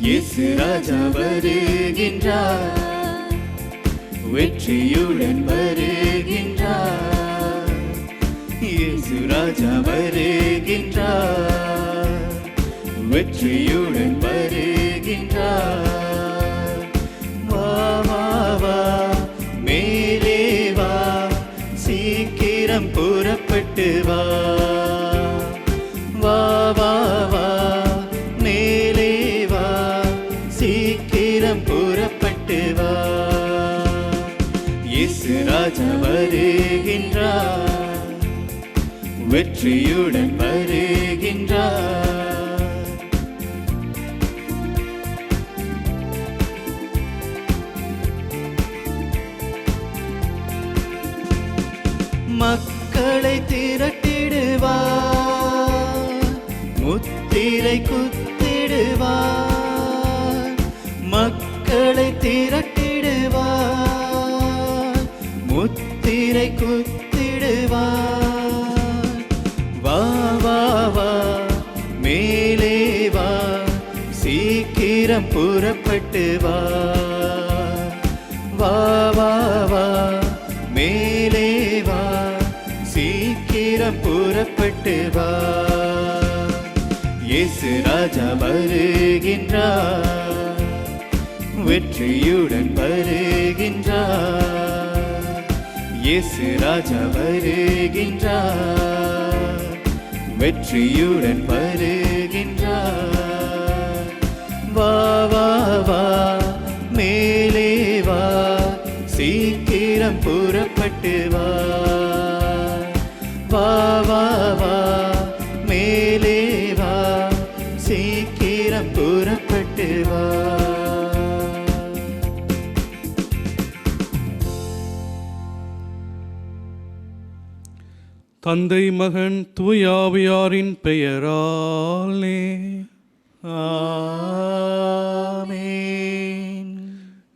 இயேசு ராஜா வருகின்றார், வெற்றியுடன் வருகின்றார். இயேசு ராஜா வருகின்றார், வெற்றியுடன் வருகின்றார். வா வா வா மேலே வா, சீக்கிரம் புறப்பட்டு வா. வா வா வா மேலே வா, சீக்கிரம் புறப்பட்டு வா. இயேசு ராஜா வருகின்றார், வெற்றியுடன் வருகின்றார். மக்களை திரட்டிடுவார், முத்திரை குத்திடுவார். மக்களை திரட்டிடுவார், முத்திரை குத்திடுவார். வா வா வா மேலே வா, சீக்கிரம் புறப்பட்டு வா. வா வா வா மேலே வா, சீக்கிரம் புறப்பட்டு வா. இயேசு ராஜா வருகின்றார், வெற்றியுடன் வருகின்றார். இயேசு ராஜா வருகின்றார், வெற்றியுடன் வருகின்றார். வா வா வா மேலே வா, சீக்கிரம் புறப்பட்டு வா. வா வா வா மேலே வா, சீக்கிரம் புறப்பட்டு வா. தந்தை மகன் தூயாவியாரின் பெயராலே ஆமென்.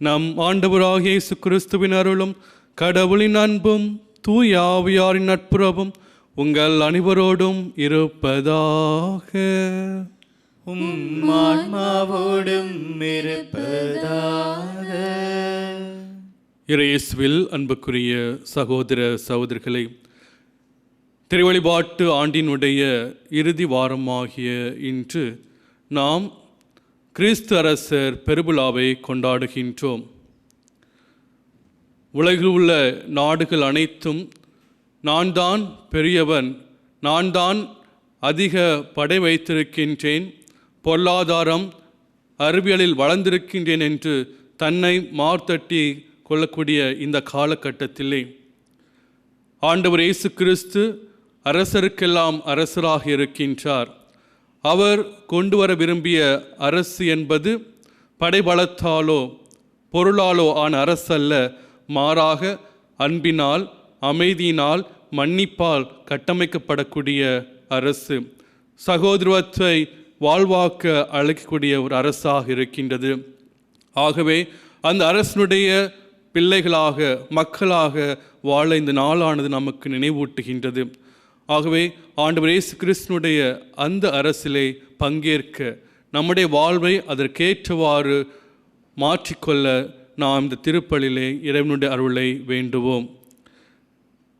நம் ஆண்டவராகிய இயேசு கிறிஸ்துவின் அருளும் கடவுளின் அன்பும் தூயாவியாரின் நட்புறவும் உங்கள் அனைவரோடும் இருப்பதாக. ஆன்மாவோடும் இருப்பதாக. இயேசுவில் அன்புக்குரிய சகோதர சகோதரிகளை, திருவழிபாட்டு ஆண்டினுடைய இறுதி வாரமாகிய இன்று நாம் கிறிஸ்து அரசர் பெருவிழாவை கொண்டாடுகின்றோம். உலகில் உள்ள நாடுகள் அனைத்தும் நான் தான் பெரியவன், நான் தான் அதிக படை வைத்திருக்கின்றேன், பொருளாதாரம் அறிவியலில் வளர்ந்திருக்கின்றேன் என்று தன்னை மார்த்தட்டி கொள்ளக்கூடிய இந்த காலகட்டத்திலே ஆண்டவர் இயேசு கிறிஸ்து அரசருக்கெல்லாம் அரசராக இருக்கின்றார். அவர் கொண்டு வர விரும்பிய அரசு என்பது படைபலத்தாலோ பொருளாலோ ஆன அரசல்ல, மாறாக அன்பினால், அமைதியினால், மன்னிப்பால் கட்டமைக்கப்படக்கூடிய அரசு, சகோதரத்துவத்தை வாழ்வாக்க அழைக்கக்கூடிய ஒரு அரசாக இருக்கின்றது. ஆகவே அந்த அரசனுடைய பிள்ளைகளாக, மக்களாக வாழ இந்த நாளானது நமக்கு நினைவூட்டுகின்றது. ஆகவே ஆண்டவர் இயேசு கிறிஸ்துனுடைய அந்த அரசிலே பங்கேற்க, நம்முடைய வாழ்வை அதற்கேற்றவாறு மாற்றிக்கொள்ள நாம் இந்த திருப்பலியிலே இறைவனுடைய அருளை வேண்டுவோம்.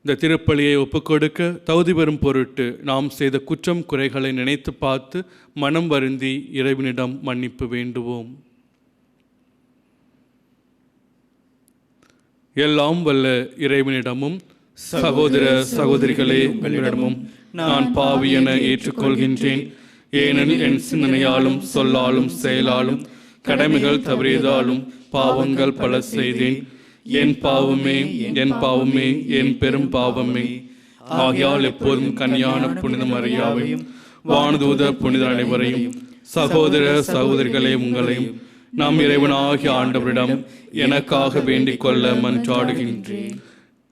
இந்த திருப்பலியை ஒப்புக்கொடுக்க தகுதி பெறும் பொருட்டு நாம் செய்த குற்றம் குறைகளை நினைத்து பார்த்து மனம் வருந்தி இறைவனிடம் மன்னிப்பு வேண்டுவோம். எல்லாம் வல்ல இறைவனிடமும் சகோதர சகோதரிகளே உங்களிடமும் நான் பாவி என ஏற்றுக்கொள்கின்றேன். ஏனெனில் என் சிந்தனையாலும் சொல்லாலும் செயலாலும் கடமைகள் தவறியதாலும் பாவங்கள் பல செய்தேன். என் பாவமே, என் பாவமே, என் பெரும் பாவமே. ஆகையால் எப்போதும் கன்னியான புனித மரியாவையும் வானதூத புனித அனைவரையும் சகோதர சகோதரிகளே உங்களையும் நம் இறைவனாகிய ஆண்டவரிடம் எனக்காக வேண்டிக் கொள்ள மன்றாடுகின்றேன்.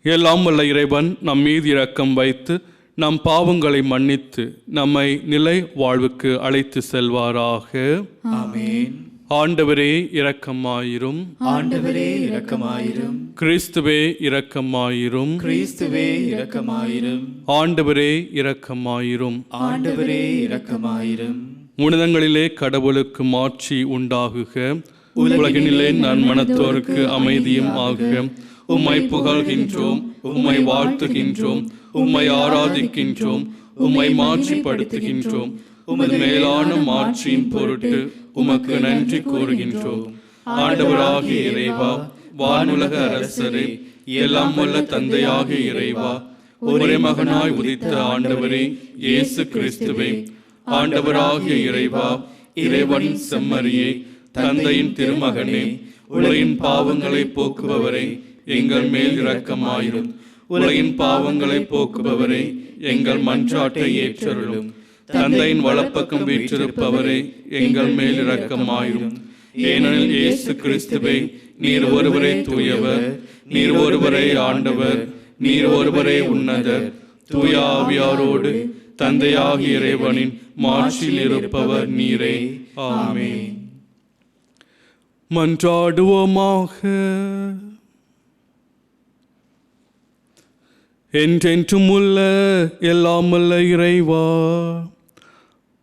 எல்லாம் வல்ல இறைவன் நம் மீது இரக்கம் வைத்து நம் பாவங்களை மன்னித்து நம்மை நிலை வாழ்வுக்கு அழைத்து செல்வாராக. ஆமென். ஆண்டவரே இரக்கமாயிரும், ஆண்டவரே இரக்கமாயிரும், கிறிஸ்துவே இரக்கமாயிரும், கிறிஸ்துவே இரக்கமாயிரும், ஆண்டவரே இரக்கமாயிரும், ஆண்டவரே இரக்கமாயிரும். உன்னதங்களிலே கடவுளுக்கு மாட்சி உண்டாகுக. உலகினிலே நன்மனத்தோருக்கு அமைதியும் ஆகுக. உம்மை புகழ்கின்றோம், உம்மை வாழ்த்துகின்றோம், உம்மை ஆராதிக்கின்றோம், உம்மை மாட்சிப்படுத்துகின்றோம். உமது மேலான மாட்சியின் பொருட்டு உமக்கு நன்றி கூறுகின்றோம். ஆண்டவராகிய இறைவா, வானுலக அரசரே, எல்லாம் வல்ல தந்தையாகிய இறைவா, ஒரே மகனாய் உதித்த ஆண்டவரே இயேசு கிறிஸ்துவே, ஆண்டவராகிய இறைவா, இறைவனின் செம்மறியே, தந்தையின் திருமகனே, உலகின் பாவங்களை போக்குபவரே, எங்கள் மேல் இரக்கமாயிரும். உலகின் பாவங்களை போக்குபவரே, எங்கள் மன்றாட்டை ஏற்றருளும். தந்தையின் வலப்பக்கம் வீற்றிருப்பவரே, எங்கள் மேல் இரக்கமாயிரும். ஏனெனில் இயேசு கிறிஸ்துவே, நீர் ஒருவரே தூயவர், நீர் ஒருவரே ஆண்டவர், நீர் ஒருவரே உன்னதர். தூய ஆவியாரோடு தந்தையாகிய இறைவனின் மாட்சியில் இருப்பவர் நீரே. ஆமென். மன்றாடுவோமாக. என்றென்றும் உள்ள எல்லாம் வல்ல இறைவா,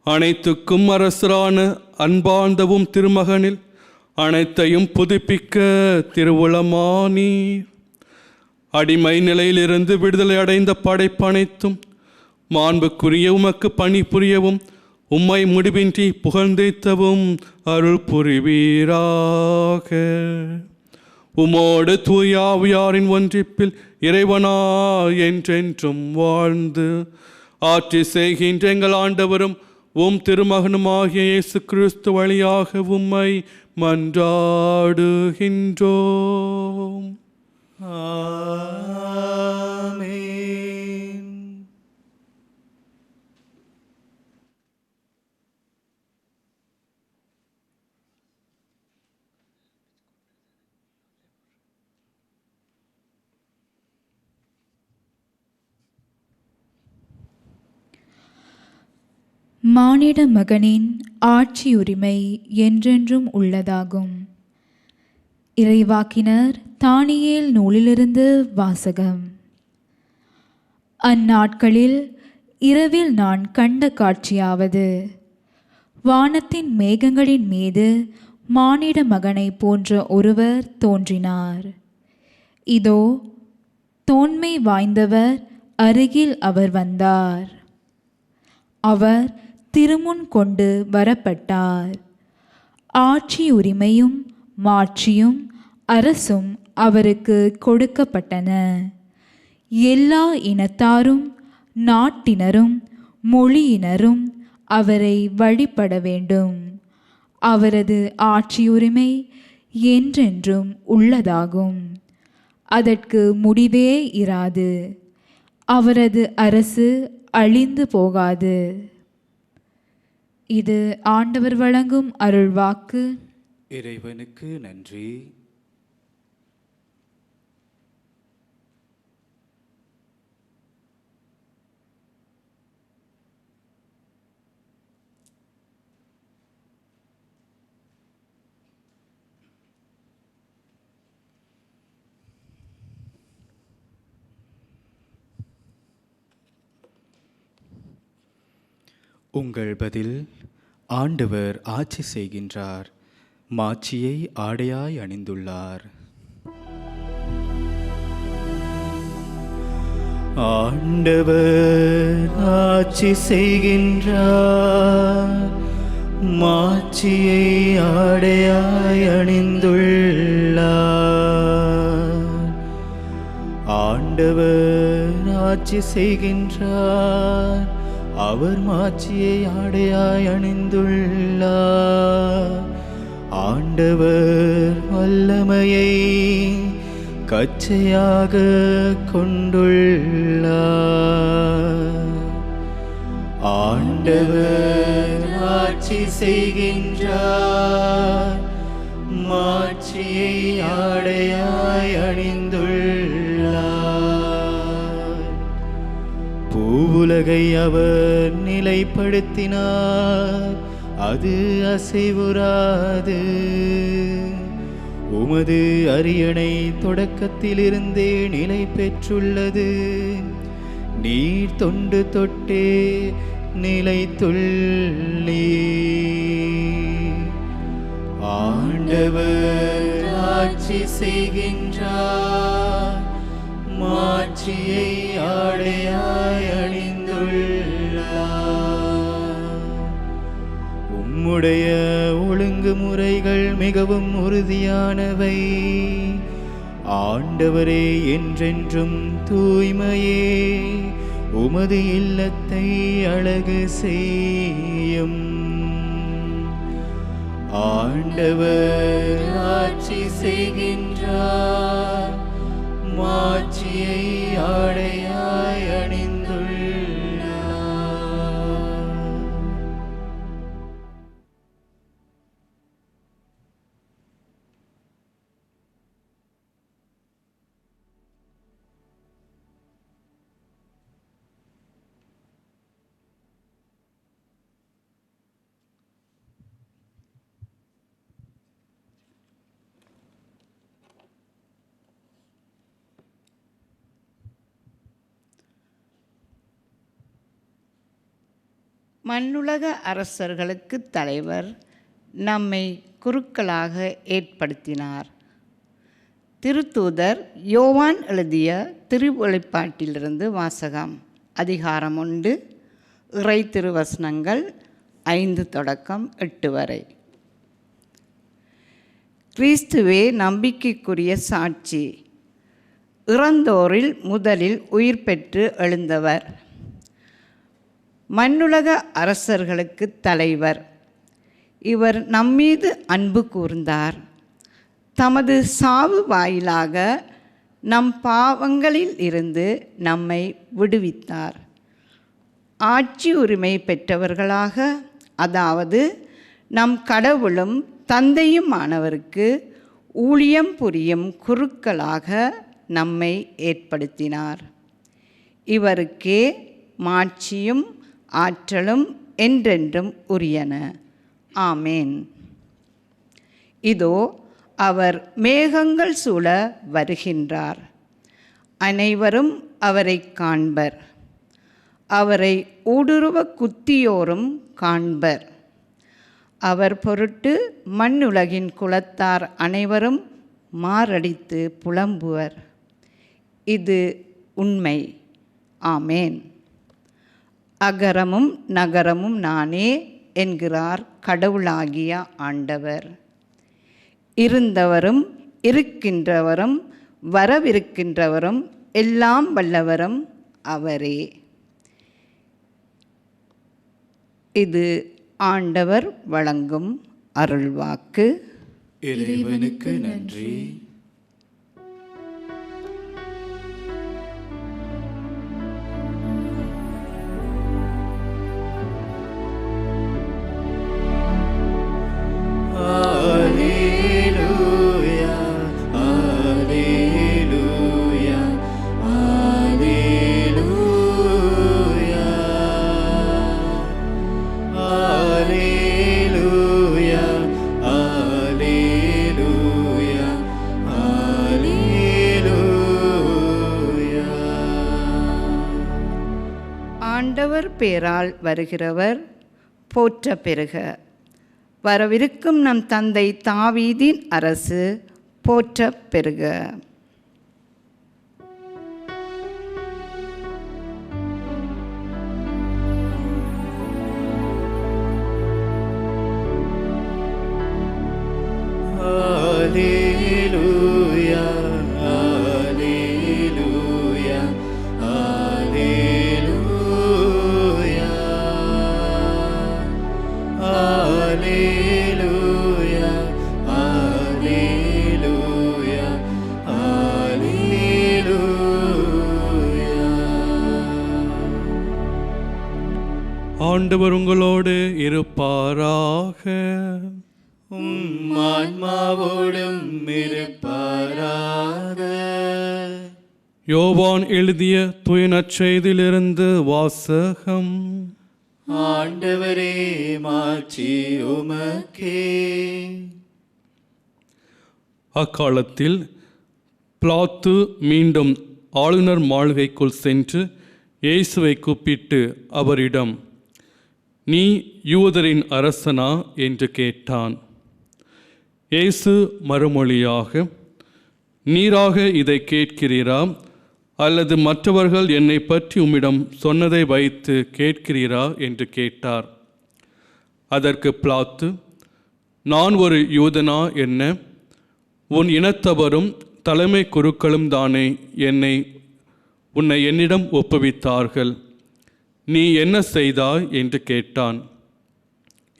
அனைத்துக்கும் அரசரான அன்பார்ந்தவும் திருமகனில் அனைத்தையும் புதுப்பிக்க திருவுளமானீர். அடிமை நிலையிலிருந்து விடுதலை அடைந்த படைப்பனைத்தும் மாண்புக்குரிய உமக்கு பணி புரியவும் உம்மை முடிவின்றி புகழ்ந்தேத்தவும் அருள் புரிவீராக. உமோடு தூய ஆவியாரின் ஒன்றிப்பில் இறைவனா என்றென்றும் வாழ்ந்து ஆட்சி செய்கின்ற எங்கள் ஆண்டவரும் உம் திருமகனுமாகிய இயேசு கிறிஸ்து வழியாக உம்மை மன்றாடுகின்றோம். ஆமென். மானிட மகனின் ஆட்சியுரிமை என்றென்றும் உள்ளதாகும். இறைவாக்கினர் தானியேல் நூலிலிருந்து வாசகம். அந்நாட்களில் இரவில் நான் கண்ட காட்சியாவது, வானத்தின் மேகங்களின் மீது மானிட மகனை போன்ற ஒருவர் தோன்றினார். இதோ தோன்மை வாய்ந்தவர் அருகில் அவர் வந்தார். அவர் திருமுன் கொண்டு வரப்பட்டார். ஆட்சி உரிமையும் மாட்சியும் அரசும் அவருக்கு கொடுக்கப்பட்டன. எல்லா இனத்தாரும் நாட்டினரும் மொழியினரும் அவரை வழிபட வேண்டும். அவரது ஆட்சியுரிமை என்றென்றும் உள்ளதாகும். அதற்கு முடிவே இராது. அவரது அரசு அழிந்து போகாது. இது ஆண்டவர் வழங்கும் அருள்வாக்கு. இறைவனுக்கு நன்றி. உங்கள் பதில்: ஆண்டவர் ஆட்சி செய்கின்றார், மாட்சியை ஆடையாய் அணிந்துள்ளார். ஆண்டவர் ஆட்சி செய்கின்றார், மாட்சியை ஆடையாய் அணிந்துள்ளார். ஆண்டவர் ஆட்சி செய்கின்றார், அவர் மாட்சியை ஆடையாய் அணிந்துள்ளார். ஆண்டவர் வல்லமையை கச்சையாக கொண்டுள்ளார். ஆண்டவர் ஆட்சி செய்கின்றார், மாட்சியை ஆடையாய் அணிந்துள்ளார். பூவுலகை அவர் நிலைப்படுத்தினார், அது அசைவுறாது. உமது அரியணை தொடக்கத்திலிருந்தே நிலை பெற்றுள்ளது. நீர் தொண்டு தொட்டே நிலைத்துள்ளீர். ஆண்டவர் ஆட்சி செய்கின்றார், மாட்சியை ஆடையாய் அணிந்துள்ளார். உம்முடைய ஒழுங்குமுறைகள் மிகவும் உறுதியானவை. ஆண்டவரே, என்றென்றும் தூய்மையே உமது இல்லத்தை அழகு செய்யும். ஆண்டவர் ஆட்சி செய்கின்றார், மாட்சியை ஆடையாய் அணிந்துள்ளார். மண்ணுலக அரசர்களுக்கு தலைவர் நம்மை குருக்களாக ஏற்படுத்தினார். திருத்தூதர் யோவான் எழுதிய திருவெளிப்பாட்டிலிருந்து வாசகம். அதிகாரம் 1, இறை திருவசனங்கள் 5 தொடக்கம் 8 வரை. கிறிஸ்துவே நம்பிக்கைக்குரிய சாட்சி, இறந்தோரில் முதலில் உயிர் பெற்று எழுந்தவர், மண்ணுலக அரசர்களுக்கு தலைவர். இவர் நம்மீது அன்பு கூர்ந்தார். தமது சாவு வாயிலாக நம் பாவங்களில் இருந்து நம்மை விடுவித்தார். ஆட்சி உரிமை பெற்றவர்களாக, அதாவது நம் கடவுளும் தந்தையுமானவருக்கு ஊழியம் புரியும் குருக்களாக நம்மை ஏற்படுத்தினார். இவருக்கே மாட்சியும் ஆற்றலும் என்றென்றும் உரியன. ஆமேன். இதோ அவர் மேகங்கள் சூழ வருகின்றார். அனைவரும் அவரை காண்பர். அவரை ஊடுருவ குத்தியோரும் காண்பர். அவர் பொருட்டு மண்ணுலகின் குலத்தார் அனைவரும் மாரடித்து புலம்புவர். இது உண்மை. ஆமேன். அகரமும் நகரமும் நானே என்கிறார் கடவுளாகிய ஆண்டவர். இருந்தவரும் இருக்கின்றவரும் வரவிருக்கின்றவரும் எல்லாம் வல்லவரும் அவரே. இது ஆண்டவர் வழங்கும் அருள்வாக்கு. இறைவனுக்கு நன்றி. ஆண்டவர் பேரால் வருகிறவர் போற்ற பெறுக. வரவிருக்கும் நம் தந்தை தாவீதின் அரசு போற்ற பெறுக. Alleluia, alleluia, alleluia, alleluia, alleluia, alleluia. ஆண்டவர் உங்களோடு இருப்பாராக. ஆன்மாவோடும் இருப்பாராக. யோவான் எழுதிய தூய நற்செய்தியிலிருந்து வாசகம். ஆண்டவரே, மாட்சி உமக்கே. அக்காலத்தில் பிலாத்து மீண்டும் ஆளுநர் மாளிகைக்குள் சென்று இயேசுவை கூப்பிட்டு அவரிடம், நீ யூதரின் அரசனா என்று கேட்டான். இயேசு மறுமொழியாக, நீராக இதை கேட்கிறீரா, அல்லது மற்றவர்கள் என்னை பற்றி உம்மிடம் சொன்னதை வைத்து கேட்கிறீரா என்று கேட்டார். அதற்கு பிலாத்து, நான் ஒரு யூதனா என்ன? உன் இனத்தவரும் தலைமை குருக்களும் தானே உன்னை என்னிடம் ஒப்புவித்தார்கள். நீ என்ன செய்தாய் என்று கேட்டான்.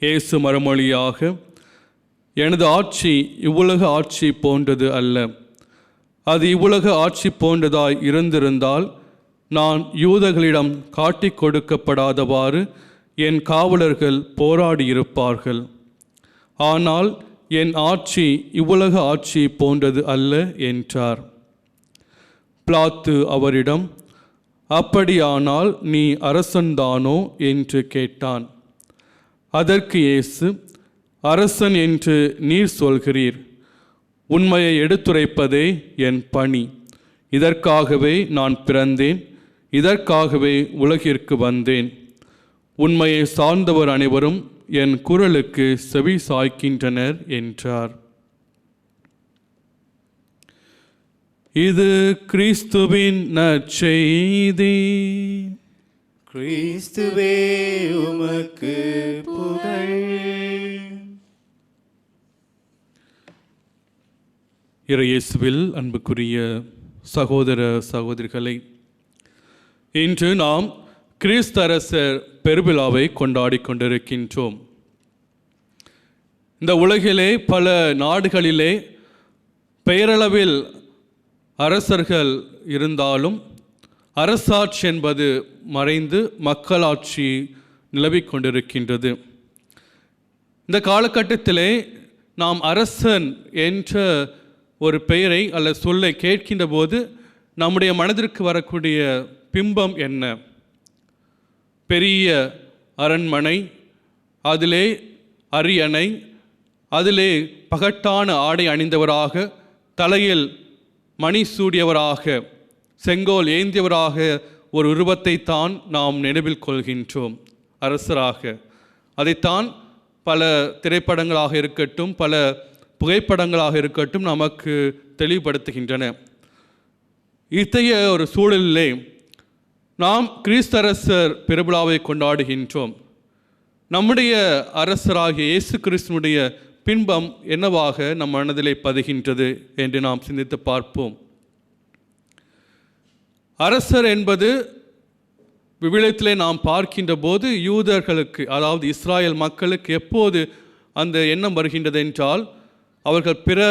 இயேசு மறுமொழியாக, எனது ஆட்சி இவ்வுலக ஆட்சி போன்றது அல்ல. அது இவ்வுலக ஆட்சி போன்றதாய் இருந்திருந்தால் நான் யூதர்களிடம் காட்டிக் கொடுக்கப்படாதவாறு என் காவலர்கள் போராடியிருப்பார்கள். ஆனால் என் ஆட்சி இவ்வுலக ஆட்சி போன்றது அல்ல என்றார். பிலாத்து அவரிடம், அப்படியானால் நீ அரசன்தானோ என்று கேட்டான். அதற்கு இயேசு, அரசன் என்று நீர் சொல்கிறீர். உண்மையை எடுத்துரைப்பதே என் பணி. இதற்காகவே நான் பிறந்தேன், இதற்காகவே உலகிற்கு வந்தேன். உண்மையை சார்ந்தவர் அனைவரும் என் குரலுக்கு செவி சாய்க்கின்றனர் என்றார். இது கிறிஸ்துவின் நற்செய்தி. கிறிஸ்துவே உமக்கு புகழ். இறையேசுவில் அன்புக்குரிய சகோதர சகோதரிகளை, இன்று நாம் கிறிஸ்தரசர் பெருவிழாவை கொண்டாடி கொண்டிருக்கின்றோம். இந்த உலகிலே பல நாடுகளிலே பெயரளவில் அரசர்கள் இருந்தாலும் அரசாட்சி என்பது மறைந்து மக்களாட்சி நிலவிக் கொண்டிருக்கின்றது. இந்த காலகட்டத்திலே நாம் அரசன் என்ற ஒரு பெயரை அல்லது சொல்லை கேட்கின்ற போது நம்முடைய மனதிற்கு வரக்கூடிய பிம்பம் என்ன? பெரிய அரண்மனை, அதிலே அரியணை, அதிலே பகட்டான ஆடை அணிந்தவராக, தலையில் மணி சூடியவராக, செங்கோல் ஏந்தியவராக ஒரு உருவத்தை தான் நாம் நினைவில் கொள்கின்றோம் அரசராக. அதைத்தான் பல திரைப்படங்களாக இருக்கட்டும், பல புகைப்படங்களாக இருக்கட்டும் நமக்கு தெளிவுபடுத்துகின்றன. இத்தகைய ஒரு சூழலிலே நாம் கிறிஸ்தரசர் பெருவிழாவை கொண்டாடுகின்றோம். நம்முடைய அரசராகிய இயேசு கிறிஸ்துனுடைய பின்பம் என்னவாக நம் மனதிலே பதிகின்றது என்று நாம் சிந்தித்து பார்ப்போம். அரசர் என்பது விவிலியத்திலே நாம் பார்க்கின்ற போது யூதர்களுக்கு, அதாவது இஸ்ராயல் மக்களுக்கு எப்போது அந்த எண்ணம் வருகின்றது என்றால், அவர்கள் பிற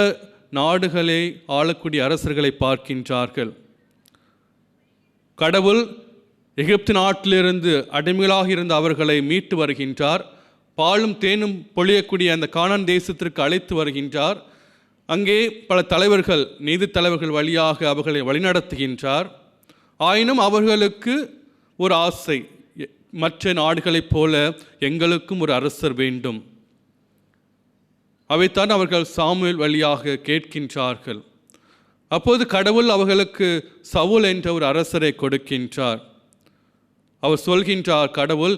நாடுகளை ஆளக்கூடிய அரசர்களை பார்க்கின்றார்கள். கடவுள் எகிப்து நாட்டிலிருந்து அடிமைகளாக இருந்த அவர்களை மீட்டு வருகின்றார். பாலும் தேனும் பொழியக்கூடிய அந்த கானான் தேசத்திற்கு அழைத்து வருகின்றார். அங்கே பல தலைவர்கள், நீதி தலைவர்கள் வழியாக அவர்களை வழிநடத்துகின்றார். ஆயினும் அவர்களுக்கு ஒரு ஆசை, மற்ற நாடுகளைப் போல எங்களுக்கும் ஒரு அரசர் வேண்டும். அவைத்தான் அவர்கள் சாமுவேல் வழியாக கேட்கின்றார்கள். அப்போது கடவுள் அவர்களுக்கு சவுல் என்ற ஒரு அரசரை கொடுக்கின்றார். அவர் சொல்கின்றார், கடவுள்,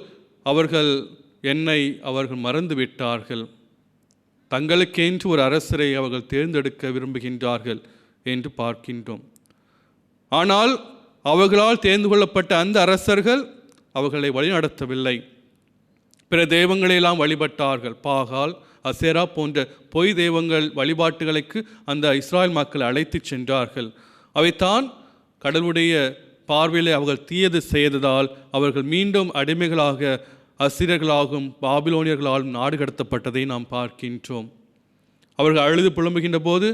என்னை அவர்கள் மறந்து விட்டார்கள், தங்களுக்கென்று ஒரு அரசரை அவர்கள் தேர்ந்தெடுக்க விரும்புகின்றார்கள் என்று பார்க்கின்றோம். ஆனால் அவர்களால் தேர்ந்து கொள்ளப்பட்ட அந்த அரசர்கள் அவர்களை வழிநடத்தவில்லை. பிற தெய்வங்களையெல்லாம் வழிபட்டார்கள். பாகால், அசேரா போன்ற பொய் தெய்வங்கள் வழிபாட்டுகளுக்கு அந்த இஸ்ராயல் மக்கள் அழைத்து சென்றார்கள். அவைத்தான் கடவுளுடைய பார்வையிலே அவர்கள் தீயது செய்ததால் அவர்கள் மீண்டும் அடிமைகளாக அசிரியர்களாகவும் பாபிலோனியர்களாலும் நாடு கடத்தப்பட்டதை நாம் பார்க்கின்றோம். அவர்கள் அழுது புலம்புகின்ற போது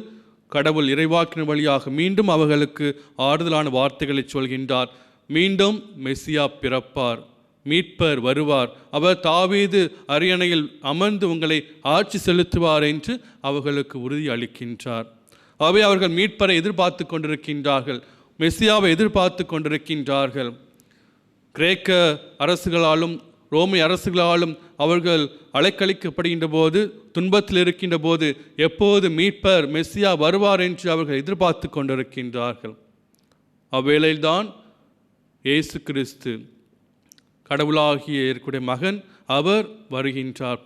கடவுள் இறைவாக்கின் வழியாக மீண்டும் அவர்களுக்கு ஆறுதலான வார்த்தைகளை சொல்கின்றார். மீண்டும் மெசியா பிறப்பார், மீட்பர் வருவார், அவர் தாவீது அரியணையில் அமர்ந்து உங்களை ஆட்சி செலுத்துவார் என்று அவர்களுக்கு உறுதி அளிக்கின்றார். ஆகவே அவர்கள் மீட்பரை எதிர்பார்த்து கொண்டிருக்கின்றார்கள், மெசியாவை எதிர்பார்த்து கொண்டிருக்கின்றார்கள். கிரேக்க அரசுகளாலும் ரோமை அரசுகளாலும் அவர்கள் அலைக்கழிக்கப்படுகின்ற போது, துன்பத்தில் இருக்கின்ற போது எப்போது மீட்பர் மெசியா வருவார் என்று அவர்கள் எதிர்பார்த்து கொண்டிருக்கின்றார்கள். அவ்வேளையில்தான் இயேசு கிறிஸ்து, கடவுளாகிய இருக்கக்கூடிய மகன், அவர் வருகின்றார்.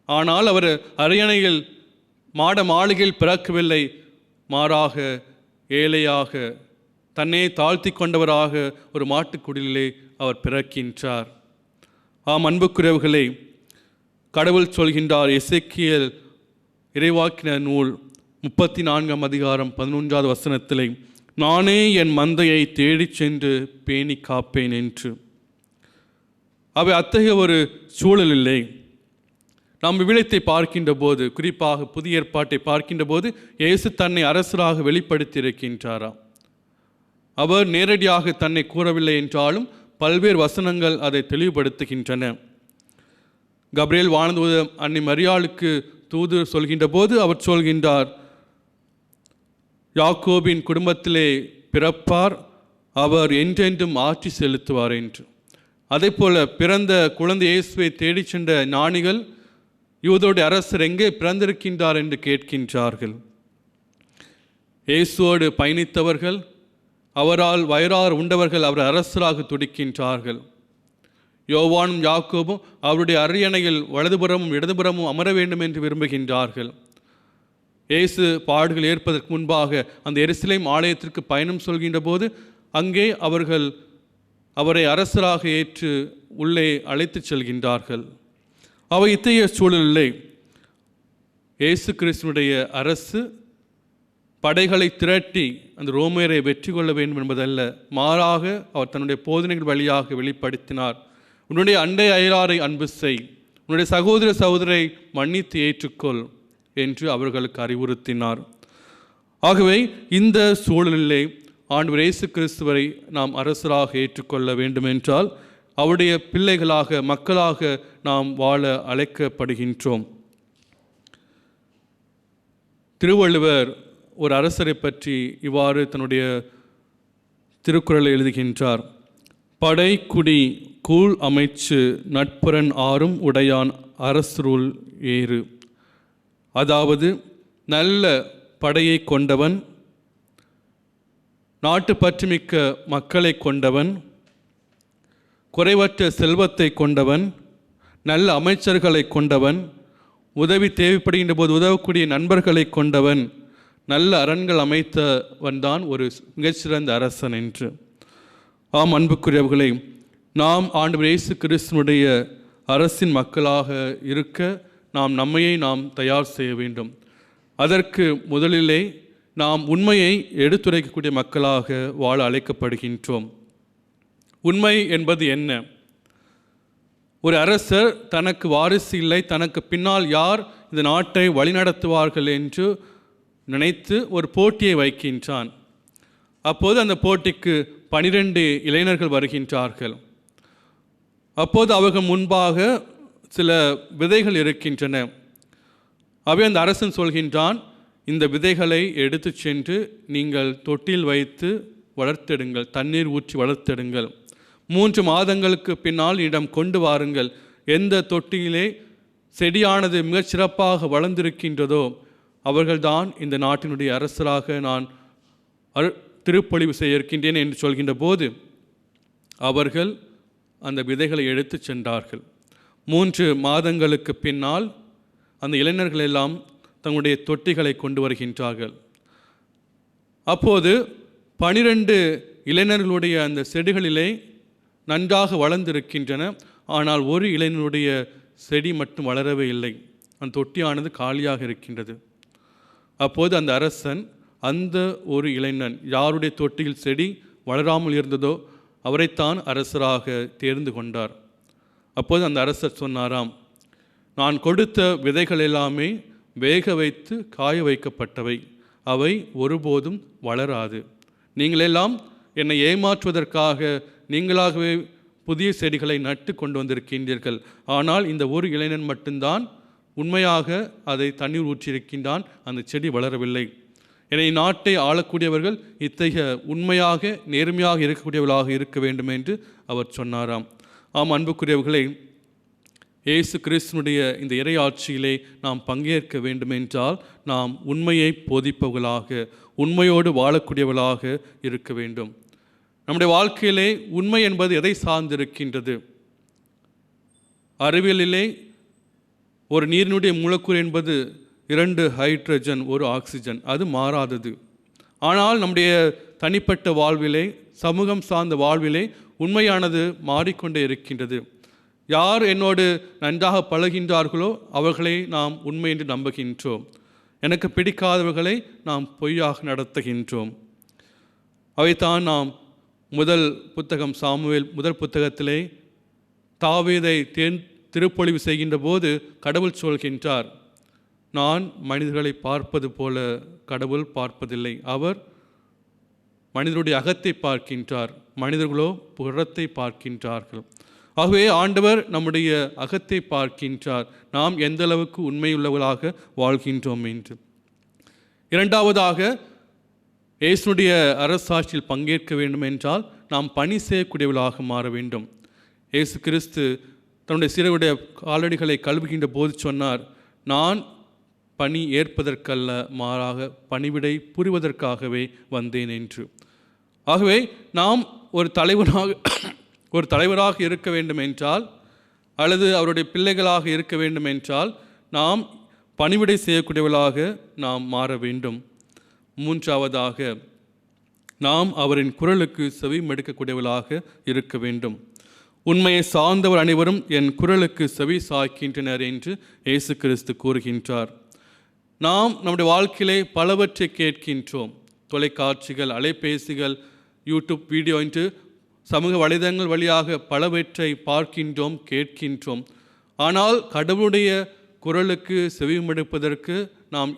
ஆனால் அவர் அரியணையில் மாட மாளிகையில் பிறக்கவில்லை, மாறாக ஏழையாக தன்னை தாழ்த்தி கொண்டவராக ஒரு மாட்டுக்குடிலே அவர் பிறக்கின்றார். ஆம் அன்புக்குரியவர்களே, கடவுள் சொல்கின்றார், எசேக்கியேல் இறைவாக்கினர் நூல் 34 அதிகாரம் 11வது வசனத்திலே, நானே என் மந்தையை தேடிச் சென்று பேணி காப்பேன் என்று. அவை அத்தகைய ஒரு சூழலில்லை. நாம் விவிலியத்தை பார்க்கின்ற போது, குறிப்பாக புதிய ஏற்பாட்டை பார்க்கின்ற போது, இயேசு தன்னை அரசராக வெளிப்படுத்தி இருக்கின்றாராம். அவர் நேரடியாக தன்னை கூறவில்லை என்றாலும் பல்வேறு வசனங்கள் அதை தெளிவுபடுத்துகின்றன. கப்ரியேல் வானதூதர் அன்னை மரியாளுக்கு தூது சொல்கின்ற போது அவர் சொல்கின்றார், யாக்கோபின் குடும்பத்திலே பிறப்பார், அவர் என்றென்றும் ஆட்சி செலுத்துவார் என்று. அதே போல பிறந்த குழந்தை இயேசுவை தேடிச் சென்ற ஞானிகள் யூதருடைய அரசர் எங்கே பிறந்திருக்கின்றார் என்று கேட்கின்றார்கள். இயேசுவோடு பயணித்தவர்கள், அவரால் வயிறார் உண்டவர்கள் அவர் அரசராக துடிக்கின்றார்கள். யோவானும் யாக்கோபும் அவருடைய அரியணையில் வலதுபுறமும் இடதுபுறமும் அமர வேண்டும் என்று விரும்புகின்றார்கள். இயேசு பாடுகள் ஏற்பதற்கு முன்பாக அந்த எருசலேம் ஆலயத்திற்கு பயணம் சொல்கின்ற போது அங்கே அவர்கள் அவரை அரசராக ஏற்று உள்ளே அழைத்து செல்கின்றார்கள். அவை இத்தகைய சூழலிலே இயேசு கிறிஸ்துனுடைய அரசு படைகளை திரட்டி அந்த ரோமேரை வெற்றி கொள்ள வேண்டும் என்பதல்ல, மாறாக அவர் தன்னுடைய போதனைகள் வழியாக வெளிப்படுத்தினார். உன்னுடைய அண்டை அயலாரை அன்பு செய், உன்னுடைய சகோதர சகோதரை மன்னித்து ஏற்றுக்கொள் என்று அவர்களுக்கு அறிவுறுத்தினார். ஆகவே இந்த சூழலிலே ஆண்டவர் இயேசு கிறிஸ்துவரை நாம் அரசராக ஏற்றுக்கொள்ள வேண்டுமென்றால் அவருடைய பிள்ளைகளாக மக்களாக நாம் வாழ அழைக்கப்படுகின்றோம். திருவள்ளுவர் ஒரு அரசரை பற்றி இவ்வாறு தன்னுடைய திருக்குறளை எழுதுகின்றார். படை குடி கூழ் அமைச்சு நட்புறன் ஆறும் உடையான் அரசருள் ஏறு. அதாவது நல்ல படையை கொண்டவன், நாட்டு பற்றுமிக்க மக்களை கொண்டவன், குறைவற்ற செல்வத்தை கொண்டவன், நல்ல அமைச்சர்களை கொண்டவன், உதவி தேவைப்படுகின்ற போது உதவக்கூடிய நண்பர்களை கொண்டவன், நல்ல அரண்கள் அமைத்தவன் தான் ஒரு மிகச்சிறந்த அரசன் என்று. ஆம் அன்புக்குரியவர்களை, நாம் ஆண்டவர் இயேசு கிறிஸ்துனுடைய அரசின் மக்களாக இருக்க நாம் நம்மையை நாம் தயார் செய்ய வேண்டும். அதற்கு முதலிலே நாம் உண்மையை எடுத்துரைக்கக்கூடிய மக்களாக வாழ அழைக்கப்படுகின்றோம். உண்மை என்பது என்ன? ஒரு அரசர் தனக்கு வாரிசு இல்லை, தனக்கு பின்னால் யார் இந்த நாட்டை வழிநடத்துவார்கள் என்று நினைத்து ஒரு போட்டியை வைக்கின்றான். அப்போது அந்த போட்டிக்கு 12 இளைஞர்கள் வருகின்றார்கள். அப்போது அவர்கள் முன்பாக சில விதைகள் இருக்கின்றன. அவை அந்த அரசன் சொல்கின்றான், இந்த விதைகளை எடுத்து சென்று நீங்கள் தொட்டில் வைத்து வளர்த்தெடுங்கள், தண்ணீர் ஊற்றி வளர்த்தெடுங்கள். 3 மாதங்களுக்கு பின்னால் இடம் கொண்டு வாருங்கள். எந்த தொட்டியிலே செடியானது மிகச் சிறப்பாக வளர்ந்திருக்கின்றதோ அவர்கள்தான் இந்த நாட்டினுடைய அரசராக நான் திருப்பொழிவு செய்ய இருக்கின்றேன் என்று சொல்கின்ற போது அவர்கள் அந்த விதைகளை எடுத்து சென்றார்கள். 3 மாதங்களுக்கு பின்னால் அந்த இளைஞர்கள் எல்லாம் தங்களுடைய தொட்டிகளை கொண்டு வருகின்றார்கள். அப்போது 12 இளைஞர்களுடைய அந்த செடிகளிலே நன்றாக வளர்ந்திருக்கின்றன. ஆனால் ஒரு இளைஞனுடைய செடி மட்டும் வளரவே இல்லை. அந்த தொட்டியானது காலியாக இருக்கின்றது. அப்போது அந்த அரசன் அந்த ஒரு இளைஞன் யாருடைய தொட்டியில் செடி வளராமல் இருந்ததோ அவரைத்தான் அரசராக தேர்ந்து கொண்டார். அப்போது அந்த அரசர் சொன்னாராம், நான் கொடுத்த விதைகள் எல்லாமே வேக வைத்து காய வைக்கப்பட்டவை, அவை ஒருபோதும் வளராது. நீங்களெல்லாம் என்னை ஏமாற்றுவதற்காக நீங்களாகவே புதிய செடிகளை நட்டு கொண்டு வந்திருக்கின்றீர்கள். ஆனால் இந்த ஒரு இளைஞன் மட்டும்தான் உண்மையாக அதை தண்ணீர் ஊற்றியிருக்கின்றான், அந்த செடி வளரவில்லை. என்னை நாட்டை ஆளக்கூடியவர்கள் இத்தகைய உண்மையாக நேர்மையாக இருக்கக்கூடியவர்களாக இருக்க வேண்டும் என்று அவர் சொன்னாராம். ஆம் அன்புக்குரியவர்களை, இயேசு கிறிஸ்துனுடைய இந்த இறையாட்சியிலே நாம் பங்கேற்க வேண்டுமென்றால் நாம் உண்மையை போதிப்பவர்களாக, உண்மையோடு வாழக்கூடியவர்களாக இருக்க வேண்டும். நம்முடைய வாழ்க்கையிலே உண்மை என்பது எதை சார்ந்திருக்கின்றது? அறிவியலிலே ஒரு நீரினுடைய மூலக்கூறு என்பது 2 ஹைட்ரஜன் 1 ஆக்சிஜன், அது மாறாதது. ஆனால் நம்முடைய தனிப்பட்ட வாழ்விலே, சமூகம் சார்ந்த வாழ்விலே உண்மையானது மாறிக்கொண்டே இருக்கின்றது. யார் என்னோடு நன்றாக பழகின்றார்களோ அவர்களை நாம் உண்மை என்று நம்புகின்றோம். எனக்கு பிடிக்காதவர்களை நாம் பொய்யாக நடத்துகின்றோம். அவைத்தான் நாம் முதல் புத்தகம் சாமுவேல் முதல் புத்தகத்திலே தாவீதை திருப்பொழிவு செய்கின்ற போது கடவுள் சொல்கின்றார், நான் மனிதர்களை பார்ப்பது போல கடவுள் பார்ப்பதில்லை. அவர் மனிதருடைய அகத்தை பார்க்கின்றார், மனிதர்களோ புறத்தை பார்க்கின்றார்கள். ஆகவே ஆண்டவர் நம்முடைய அகத்தை பார்க்கின்றார், நாம் எந்த அளவுக்கு உண்மையுள்ளவர்களாக வாழ்கின்றோம் என்று. இரண்டாவதாக, இயேசுடைய அரசாட்சியில் பங்கேற்க வேண்டும் என்றால் நாம் பணி செய்யக்கூடியவர்களாக மாற வேண்டும். இயேசு கிறிஸ்து தன்னுடைய சிறுவருடைய காலடிகளை கழுவுகின்ற போது சொன்னார், நான் பணி ஏற்பதற்கல்ல, மாறாக பணிவிடை புரிவதற்காகவே வந்தேன் என்று. ஆகவே நாம் ஒரு தலைவராக இருக்க வேண்டும் என்றால், அல்லது அவருடைய பிள்ளைகளாக இருக்க வேண்டும் என்றால் நாம் பணிவிடை செய்யக்கூடியவர்களாக நாம் மாற வேண்டும். மூன்றாவதாக, நாம் அவரின் குரலுக்கு செவி மடுக்கக்கூடியவர்களாக இருக்க வேண்டும். உண்மையை சார்ந்தவர் அனைவரும் என் குரலுக்கு செவி சாய்க்கின்றனர் என்று இயேசு கிறிஸ்து கூறுகின்றார். நாம் நம்முடைய வாழ்க்கையிலே பலவற்றை கேட்கின்றோம். தொலைக்காட்சிகள், அலைபேசிகள், யூடியூப் வீடியோ என்று சமூக வலைதளங்கள் வழியாக பலவற்றை பார்க்கின்றோம், கேட்கின்றோம். ஆனால் கடவுளுடைய குரலுக்கு செவிமடுப்பதற்கு நாம்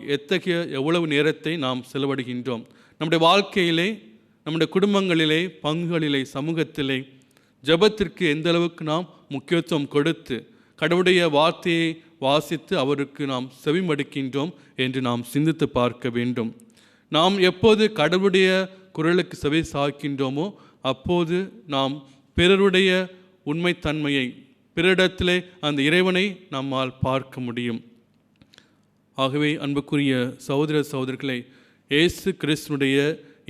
எவ்வளவு நேரத்தை நாம் செலவிடுகின்றோம்? நம்முடைய வாழ்க்கையிலே, நம்முடைய குடும்பங்களிலே, பங்குகளிலே, சமூகத்திலே ஜெபத்திற்கு எந்த அளவுக்கு நாம் முக்கியத்துவம் கொடுத்து கடவுளுடைய வார்த்தையை வாசித்து அவருக்கு நாம் செவிமடுக்கின்றோம் என்று நாம் சிந்தித்து பார்க்க வேண்டும். நாம் எப்போது கடவுளுடைய குரலுக்கு செவி சாய்க்கின்றோமோ அப்போது நாம் பிறருடைய உண்மைத்தன்மையை, பிறரிடத்திலே அந்த இறைவனை நம்மால் பார்க்க முடியும். ஆகவே அன்புக்குரிய சகோதர சகோதரிகளை, இயேசு கிறிஸ்துனுடைய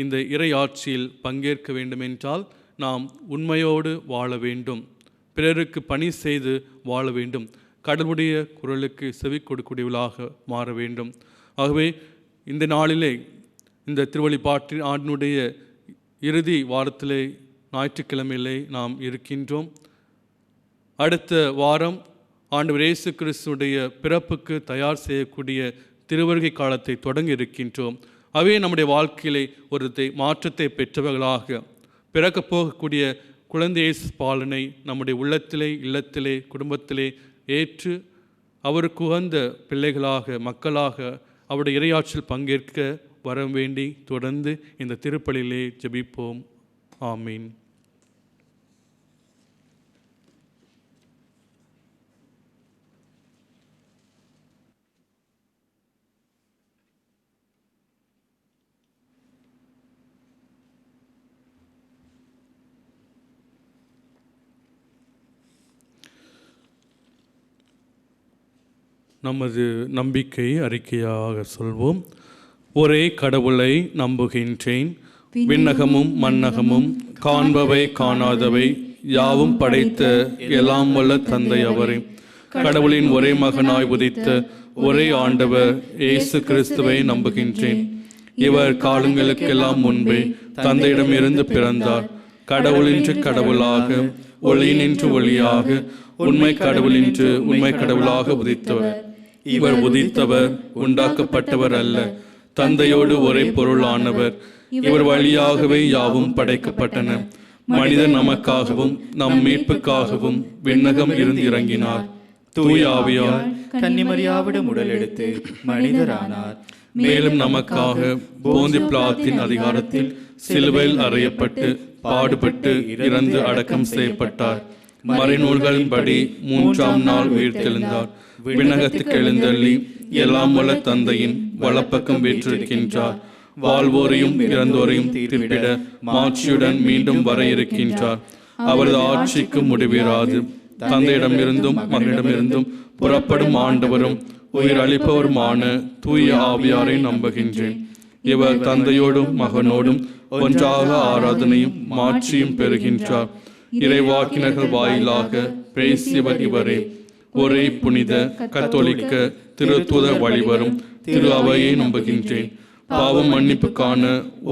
இந்த இறை ஆட்சியில் பங்கேற்க வேண்டும் என்றால் நாம் உண்மையோடு வாழ வேண்டும், பிறருக்கு பணி செய்து வாழ வேண்டும், கடவுளுடைய குரலுக்கு செவி கொடுக்கக்கூடியவர்களாக மாற வேண்டும். ஆகவே இந்த நாளிலே, இந்த திருவழிபாட்டு ஆண்டினுடைய இறுதி வாரத்திலே, ஞாயிற்றுக்கிழமையிலே நாம் இருக்கின்றோம். அடுத்த வாரம் ஆண்டவர் இயேசு கிறிஸ்துடைய பிறப்புக்கு தயார் செய்யக்கூடிய திருவருகை காலத்தை தொடங்கி இருக்கின்றோம். அவை நம்முடைய வாழ்க்கையிலே ஒரு மாற்றத்தை பெற்றவர்களாக பிறக்கப் போகக்கூடிய குழந்தை இயேசு பாலனை நம்முடைய உள்ளத்திலே, இல்லத்திலே, குடும்பத்திலே ஏற்று அவருக்கு உகந்த பிள்ளைகளாக, மக்களாக அவருடைய இறையாட்சியில் பங்கேற்க வர வேண்டி தொடர்ந்து இந்த திருப்பலியிலே ஜெபிப்போம். ஆமீன். நமது நம்பிக்கை அறிக்கையாக சொல்வோம். ஒரே கடவுளை நம்புகின்றேன், விண்ணகமும் மண்ணகமும், காண்பவை காணாதவை யாவும் படைத்த எல்லாம் வல்ல தந்தை அவரே, கடவுளின் ஒரே மகனாய் உதித்த ஒரே ஆண்டவர் இயேசு கிறிஸ்துவை நம்புகின்றேன். இவர் காலங்களுக்கெல்லாம் முன்பே தந்தையிடம் இருந்து பிறந்தார். கடவுளின்று கடவுளாக, ஒளியினின்று ஒளியாக, உண்மை கடவுளின்று உண்மை கடவுளாக உதித்தவர். இவர் உதித்தவர், உண்டாக்கப்பட்டவர் அல்ல, தந்தையோடு ஒரே பொருளானவர். இவர் வழியாகவே யாவும் படைக்கப்பட்டன. மனிதர் நமக்காகவும் நம் மீட்புக்காகவும் விண்ணகம் இருந்து இறங்கினார். தூய ஆவியார் கன்னிமரியாவிடம் உடல் எடுத்து மனிதரானார். மேலும் நமக்காக போந்தி பிலாத்தின் அதிகாரத்தில் சிலுவையில் அறையப்பட்டு பாடுபட்டு இறந்து அடக்கம் செய்யப்பட்டார். மறைநூல்களின்படி 3ஆம் நாள் உயிர்த்தெழுந்தார். விண்ணகத்துக்கு எழுந்தள்ளி எல்லாம் வல்ல தந்தையின் வலப்பக்கம் வீற்றிருக்கின்றார். வாழ்வோரையும் இறந்தோரையும் தீர்ப்பிட மாட்சியுடன் மீண்டும் வர இருக்கின்றார். அவரது ஆட்சிக்கு முடிவிராது. தந்தையிடமிருந்தும் மகனிடமிருந்தும் புறப்படும் ஆண்டவரும் உயிர் அளிப்பவருமான தூய ஆவியாரை நம்புகின்றேன். இவர் தந்தையோடும் மகனோடும் ஒன்றாக ஆராதனையும் மாட்சியும் பெறுகின்றார். இறைவாக்கினர்கள் வாயிலாக பேசியவர் இவரே. ஒரே புனித கத்தோலிக்க திருத்துதர் வழிவரும் திரு அவையை நம்புகின்றேன். பாவம் மன்னிப்புக்கான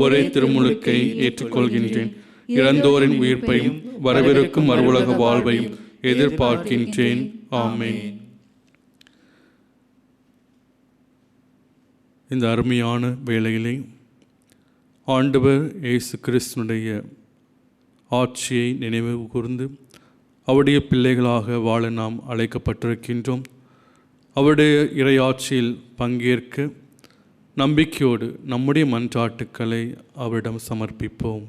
ஒரே திருமுழுக்கை ஏற்றுக்கொள்கின்றேன். இறந்தோரின் உயிர்ப்பையும் வரவிருக்கும் மறுவுலக வாழ்வையும் எதிர்பார்க்கின்றேன். ஆமென். இந்த அருமையான வேளையிலே ஆண்டவர் இயேசு கிறிஸ்துனுடைய ஆட்சியை நினைவு கூர்ந்து அவருடைய பிள்ளைகளாக வாழ நாம் அழைக்கப்பட்டிருக்கின்றோம். அவருடைய இறையாட்சியில் பங்கேற்க நம்பிக்கையோடு நம்முடைய மன்றாட்டுக்களை அவரிடம் சமர்ப்பிப்போம்.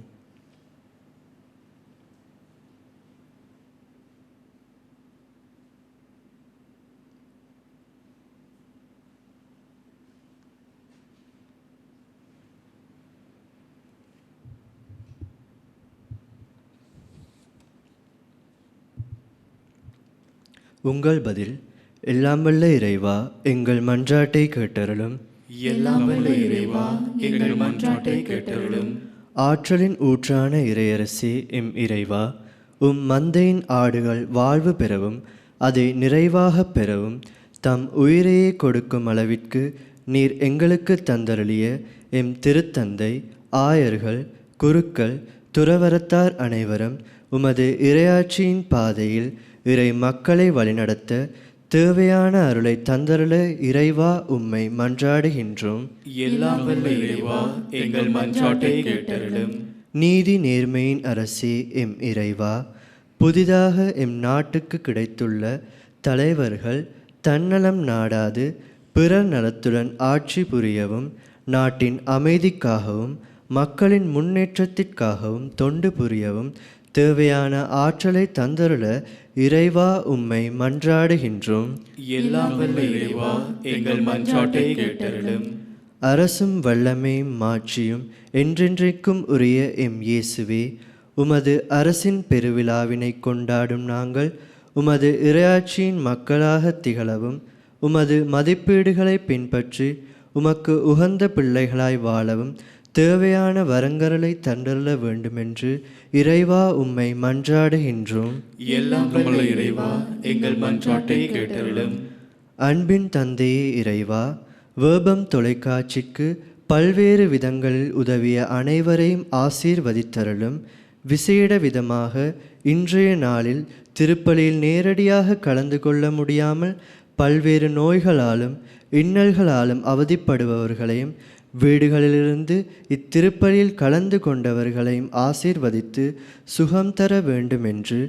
உங்கள் பதில். எல்லாம் வல்ல இறைவா, எங்கள் மன்றாட்டை கேட்டருளும். எல்லாம் வல்ல இறைவா, எங்கள் மன்றாட்டை கேட்டருளும். ஆற்றலின் ஊற்றான இறையரசே எம் இறைவா, உம் மந்தையின் ஆடுகள் வாழ்வு பெறவும் அதை நிறைவாக பெறவும் தம் உயிரையே கொடுக்கும் அளவிற்கு நீர் எங்களுக்கு தந்தருளிய எம் திருத்தந்தை, ஆயர்கள், குருக்கள், துறவரத்தார் அனைவரும் உமது இறையாட்சியின் பாதையில் இறை மக்களை வழிநடத்த தேவையான அருளை தந்தருள இறைவா உம்மை மன்றாடுகின்றோம். எல்லாம் வல்ல இறைவா, எங்கள் மன்றாட்டை கேட்டருளும். நீதி நேர்மையின் அரசே எம் இறைவா, புதிதாக எம் நாட்டுக்கு கிடைத்துள்ள தலைவர்கள் தன்னலம் நாடாது பிறர் நலத்துடன் ஆட்சி புரியவும் நாட்டின் அமைதிக்காகவும் மக்களின் முன்னேற்றத்திற்காகவும் தொண்டு புரியவும் தேவையான ஆற்றலை தந்தருள இறைவா உம்மை மன்றாடுகின்றோம். எல்லாம் வல்ல இறைவா, எங்கள் மன்றாட்டை கேட்டருளும். அரசும் வல்லமையும் மாட்சியும் என்றென்றைக்கும் உரிய எம் இயேசுவே, உமது அரசின் பெருவிழாவினை கொண்டாடும் நாங்கள் உமது இறையாட்சியின் மக்களாக திகழவும் உமது மதிப்பீடுகளை பின்பற்றி உமக்கு உகந்த பிள்ளைகளாய் வாழவும் தேவையான வரங்களை தந்தருள வேண்டுமென்று இறைவா உம்மை மன்றாடுகின்றோம். எல்லாம் வல்ல இறைவா, எங்கள் மன்றாட்டை கேட்டருளும். அன்பின் தந்தையே இறைவா, வேபம் தொலைக்காட்சிக்கு பல்வேறு விதங்களில் உதவிய அனைவரையும் ஆசீர்வதித்தருளும். விசேட விதமாக இன்றைய நாளில் திருப்பலியில் நேரடியாக கலந்து கொள்ள முடியாமல் பல்வேறு நோய்களாலும் இன்னல்களாலும் அவதிப்படுபவர்களையும் வீடுகளிலிருந்து இத்திருப்பலியில் கலந்து கொண்டவர்களையும் ஆசீர்வதித்து சுகம் தர வேண்டுமென்று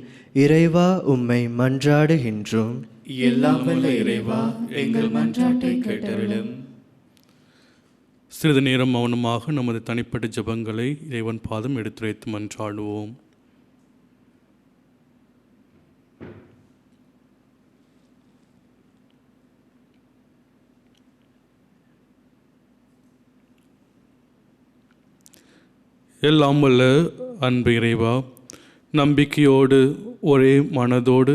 இறைவா உம்மை மன்றாடுகின்றோம். எல்லாம் வல்ல இறைவா, எங்கள் மன்றாட்டை கேட்டருளும். சிறிது நேரம் மௌனமாக நமது தனிப்பட்ட ஜெபங்களை இறைவன் பாதம் எடுத்துரைத்து மன்றாடுவோம். எல்லாம் வல்ல அன்பு இறைவா, நம்பிக்கையோடு ஒரே மனதோடு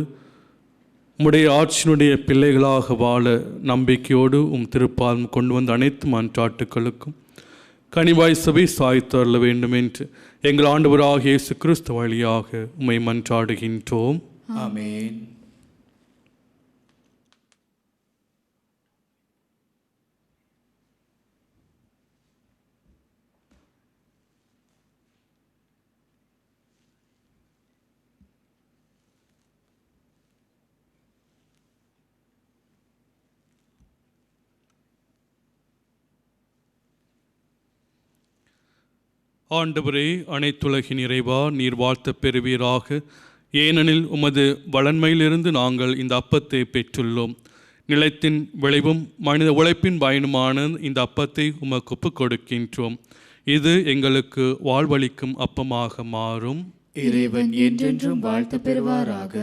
உம்முடைய ஆட்சியினுடைய பிள்ளைகளாக வாழ நம்பிக்கையோடு திருப்பாதம் கொண்டு வந்த அனைத்து மன்றாட்டுக்களுக்கும் கனிவாய் சபை சாய்த்து அருள வேண்டும் என்று எங்கள் ஆண்டவராகிய இயேசு கிறிஸ்து வழியாக உம்மை மன்றாடுகின்றோம். ஆமென். ஆண்டவரே, அனைத்துலகின் இறைவா, நீர் வாழ்த்த பெறுவீராக. ஏனெனில் உமது வளன்மையிலிருந்து நாங்கள் இந்த அப்பத்தை பெற்றுள்ளோம். நிலத்தின் விளைவும் மனித உழைப்பின் பயனுமான இந்த அப்பத்தை உமக்கு ஒப்புக் கொடுக்கின்றோம். இது எங்களுக்கு வாழ்வளிக்கும் அப்பமாக மாறும். இறைவன் என்றென்றும் வாழ்த்து பெறுவாராக.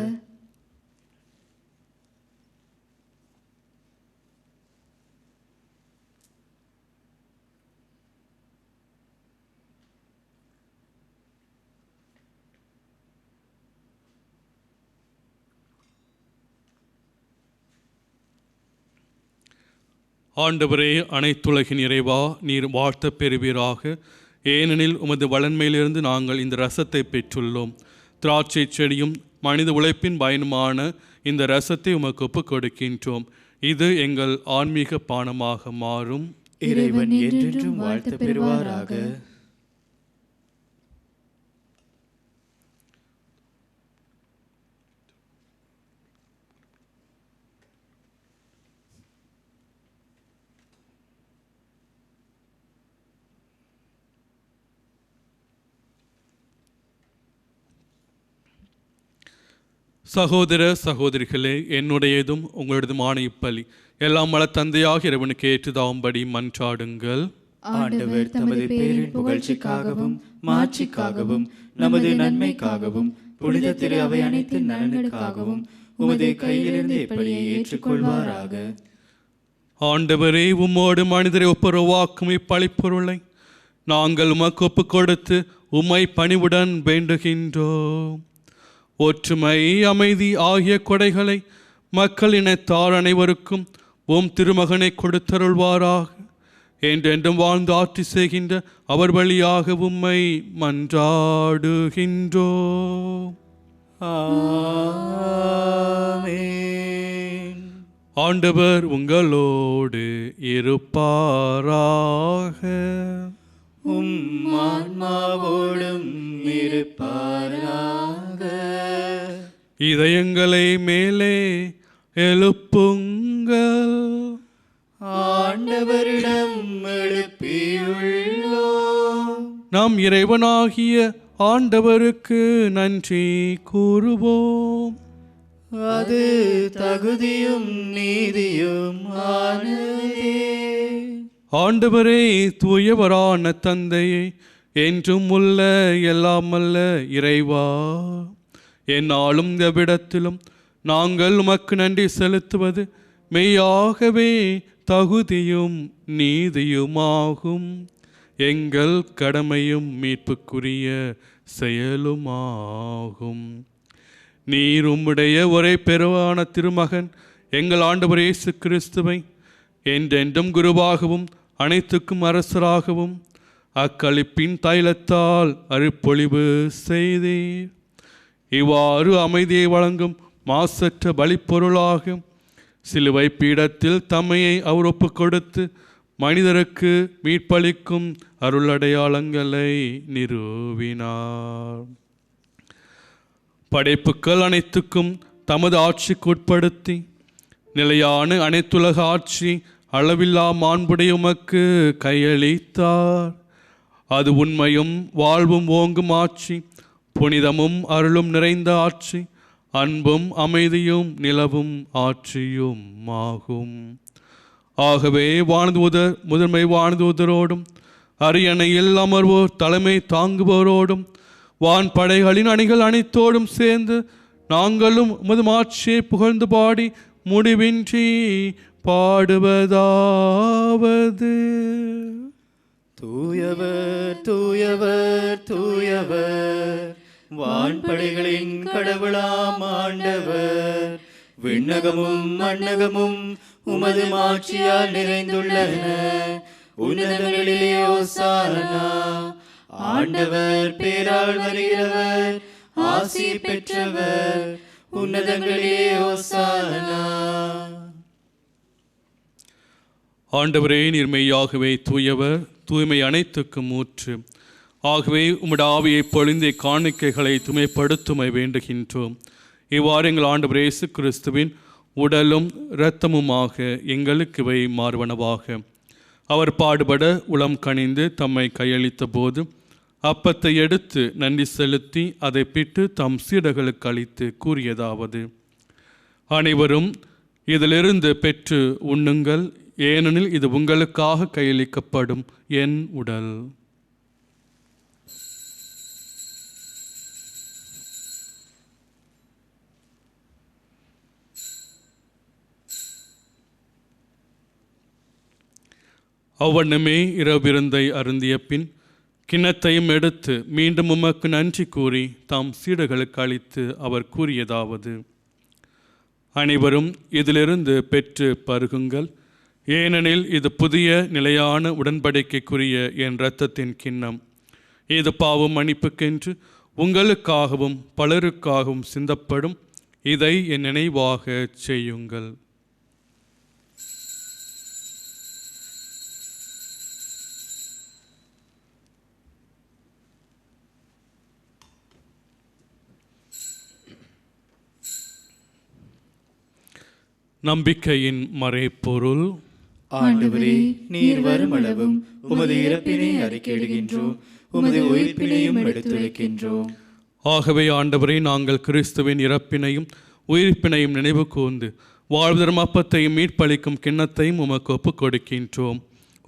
ஆண்டவரே, அனைத்துலகின் இறைவா, நீர் வாழ்த்த பெறுவீராக. ஏனெனில் உமது வளன்மையிலிருந்து நாங்கள் இந்த ரசத்தை பெற்றுள்ளோம். திராட்சை செடியும் மனித உழைப்பின் பயனுமான இந்த ரசத்தை உமக்கு ஒப்புக் கொடுக்கின்றோம். இது எங்கள் ஆன்மீக பானமாக மாறும். இறைவன் என்றென்றும் வாழ்த்து பெறுவாராக. சகோதர சகோதரிகளே, என்னுடையதும் உங்களதுமான இப்பலி எல்லாம் வல்ல தந்தையாக இறைவனுக்கு ஏற்றுதாகும்படி மன்றாடுங்கள். ஆண்டவர் தமது பேரின் புகழ்ச்சிக்காகவும் மாட்சிக்காகவும் நமது நன்மைக்காகவும் புனித திரு அவை அனைத்து நலனுக்காகவும் உமது கையிலிருந்து இப்பலியை ஏற்றுக்கொள்வாராக. ஆண்டவரே, உம்மோடு மனிதரை ஒப்புரவாக்கும் இப்பழிப்பொருளை நாங்கள் உமக்கு ஒப்புக் கொடுத்து உம்மை பணிவுடன் வேண்டுகின்றோம். ஒற்றுமை, அமைதி ஆகிய கொடைகளை மக்கள் இனத்தார் அனைவருக்கும் உம் திருமகனை கொடுத்தருள்வாராக. என்றென்றும் வாழ்ந்து ஆட்சி செய்கின்ற அவர் வழியாக உம்மை மன்றாடுகின்றோம். ஆமென். ஆண்டவர் உங்களோடு இருப்பாராக. ஆன்மாவோடும் இருப்பாராக. இதயங்களை மேலே எழுப்புங்கள். ஆண்டவரிடம் எழுப்பியுள்ளோம். நாம் இறைவனாகிய ஆண்டவருக்கு நன்றி கூறுவோம். அது தகுதியும் நீதியும் ஆனதே. ஆண்டவரே, தூயவரான தந்தையே, என்றும் உள்ள எல்லாமல்ல இறைவா, என்னாலும் எவ்விடத்திலும் நாங்கள் உமக்கு நன்றி செலுத்துவது மெய்யாகவே தகுதியும் நீதியுமாகும். எங்கள் கடமையும் மீட்புக்குரிய செயலுமாகும். நீர் உம்முடைய ஒரே பெருவான திருமகன் எங்கள் ஆண்டவர் இயேசு கிறிஸ்துவை என்றென்றும் குருவாகவும் அனைத்துக்கும் அரசராகவும் அக்களிப்பின் தைலத்தால் அருப்பொழிவு செய்தீர். இவ்வாறு அமைதியை வழங்கும் மாசற்ற பலிப்பொருளாக சிலுவை பீடத்தில் தம்மையை அவர் ஒப்புக் கொடுத்து மனிதருக்கு மீட்பளிக்கும் அருளடையாளங்களை நிறுவினார். படைப்புக்கள் அனைத்துக்கும் தமது ஆட்சிக்கு உட்படுத்தி நிலையான அனைத்துலக ஆட்சி அளவில்லா மாண்புடைய உமக்கு கையளித்தார். அது உண்மையும் வாழ்வும் ஓங்கும் ஆட்சி, புனிதமும் அருளும் நிறைந்த ஆட்சி, அன்பும் அமைதியும் நிலவும் ஆட்சியும் ஆகும். ஆகவே வானதூதர் முதன்மை வானதூதரோடும் அரியணையில் அமர்வோர் தலைமை தாங்குவோரோடும் வான் படைகளின் அணிகள் அனைத்தோடும் சேர்ந்து நாங்களும் உமது ஆட்சியை புகழ்ந்து பாடி முடிவின்றி பாடுவதாவது: தூயவர் தூயவர் தூயவர், வான்படைகளின் கடவுளாம் ஆண்டவர். விண்ணகமும் மண்ணகமும் உமது மாட்சியால் நிறைந்துள்ளன. உன்னதங்களிலே ஓசானா. ஆண்டவர் பேரால் வருகிறவர், ஆசி பெற்றவர். உன்னதங்களிலே ஓசானா. ஆண்டவரே, நீர்மையாகவே தூயவர், தூய்மை அனைத்துக்கும் ஊற்று. ஆகவே உம்முடைய ஆவியை பொழிந்த காணிக்கைகளை தூய்மைப்படுத்துமை வேண்டுகின்றோம். இவ்வாறு எங்கள் ஆண்டவர் இயேசு கிறிஸ்துவின் உடலும் இரத்தமுமாக எங்களுக்கு இவை மாறுவனவாக. அவர் பாடுபட உளம் கனிந்து தம்மை கையளித்த போது அப்பத்தை எடுத்து நன்றி செலுத்தி அதை பிட்டு தம் சீடர்களுக்கு அளித்து கூறியதாவது: அனைவரும் இதிலிருந்து பெற்று உண்ணுங்கள், ஏனெனில் இது உங்களுக்காக கையளிக்கப்படும் என் உடல். அவ்வண்ணமே இரவிருந்தை அருந்திய பின் கிண்ணத்தையும் எடுத்து மீண்டும் உமக்கு நன்றி கூறி தாம் சீடர்களுக்கு அளித்து அவர் கூறியதாவது: அனைவரும் இதிலிருந்து பெற்று பருகுங்கள், ஏனெனில் இது புதிய நிலையான உடன்படிக்கைக்குரிய என் இரத்தத்தின் கிண்ணம். இது பாவம் மன்னிப்புக்கென்று உங்களுக்காகவும் பலருக்காகவும் சிந்தப்படும். இதை என் நினைவாக செய்யுங்கள். நம்பிக்கையின் மறைப்பொருள். ஆண்டவரே, நீர் வருமளவும் உமது இறப்பினை அறிக்கையிடுகின்றோம், உமது உயிர்ப்பினையும் எடுத்துரைக்கின்றோம். ஆகவே ஆண்டவரே, நாங்கள் கிறிஸ்துவின் இறப்பினையும் உயிர்ப்பினையும் நினைவு கூர்ந்து வாழ்தரும் அப்பத்தையும் மீட்பளிக்கும் கிண்ணத்தையும் உமக்கு ஒப்புக் கொடுக்கின்றோம்.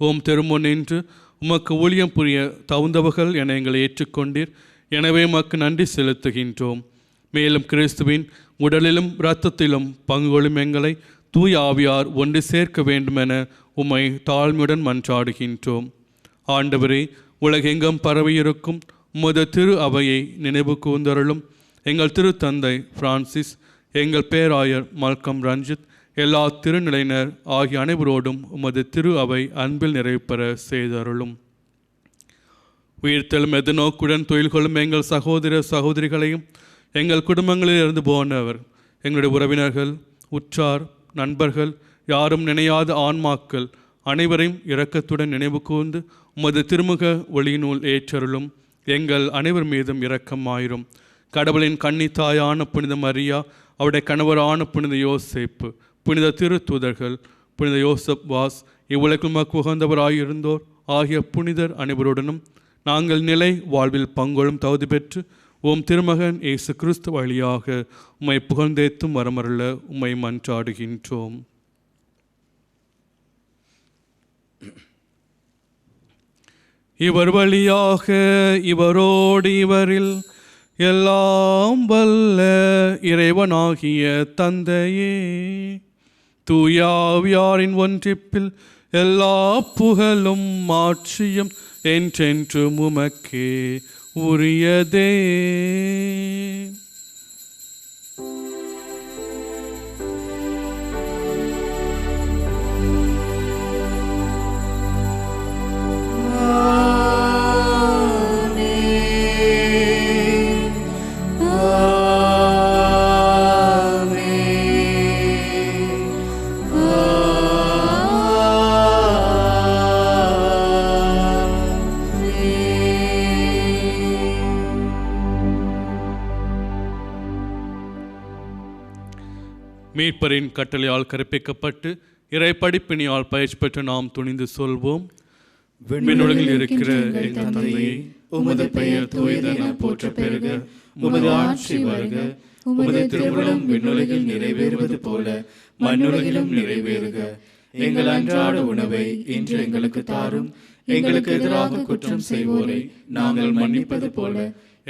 ஓம் திருமுன் நின்று உமக்கு ஊழியம் புரிய தகுந்தவர்கள் என எங்களை ஏற்றுக்கொண்டீர். எனவே உமக்கு நன்றி செலுத்துகின்றோம். மேலும் கிறிஸ்துவின் உடலிலும் இரத்தத்திலும் பங்கு கொள்ளும் எங்களை தூய ஆவியார் ஒன்று சேர்க்க வேண்டுமென உம்மை தாழ்மையுடன் மன்றாடுகின்றோம். ஆண்டவரே, உலகெங்கும் பரவியிருக்கும் உமது திரு அவையை நினைவு கூர்ந்தருளும். எங்கள் திருத்தந்தை பிரான்சிஸ், எங்கள் பேராயர் மல்கம் ரஞ்சித், எல்லா திருநிலையினர் ஆகிய அனைவரோடும் உமது திரு அவை அன்பில் நிறைவு பெற செய்தருளும். உயிர்த்தெழும் எதிர்நோக்குடன் தொழில் கொள்ளும் எங்கள் சகோதர சகோதரிகளையும், எங்கள் குடும்பங்களில் இருந்து போனவர், எங்களுடைய உறவினர்கள், உற்றார், நண்பர்கள், யாரும் நினையாத ஆன்மாக்கள் அனைவரையும் இரக்கத்துடன் நினைவு கூர்ந்து உமது திருமுக ஒளியினுள் ஏற்றருளும். எங்கள் அனைவர் மீதும் இரக்கமாயிரும். கடவுளின் கன்னித்தாயான புனித மரியா, அவருடைய கணவரான புனித யோசேப்பு, புனித திருத்தூதர்கள், புனித யோசப் வாஸ், இவ்வுலகில் மக்கு உகந்தவராயிருந்தோர் ஆகிய புனிதர் அனைவருடனும் நாங்கள் நிலை வாழ்வில் பங்கொள்ளும் தகுதி பெற்று உம் திருமகன் இயேசு கிறிஸ்து வழியாக உம்மை புகழ்ந்தேத்தும் வரமருள உம்மை மன்றாடுகின்றோம். இவர் வழியாக இவரோடு இவரில் எல்லாம் வல்ல இறைவனாகிய தந்தையே, தூயாவியாரின் ஒன்றிப்பில் எல்லா புகழும் மாட்சியும் என்றென்றும் உமக்கே உரியதே. மீட்பரின் கட்டளையால் கற்பிக்கப்பட்டு இறை படிப்பினியால் பயிற்சி பெற்று நாம் துணிந்து சொல்வோம். விண்ணுலகில் இருக்கிற எங்கள் தந்தையே, உமது பெயர் தூயதென போற்ற பெறுக, உமது ஆட்சி வருக, உமது திருவுளம் விண்ணுலகில் நிறைவேறுவது போல மண்ணுலகிலும் நிறைவேறுக. எங்கள் அன்றாட உணவை இன்று எங்களுக்கு தாரும். எங்களுக்கு எதிராக குற்றம் செய்வோரை நாங்கள் மன்னிப்பது போல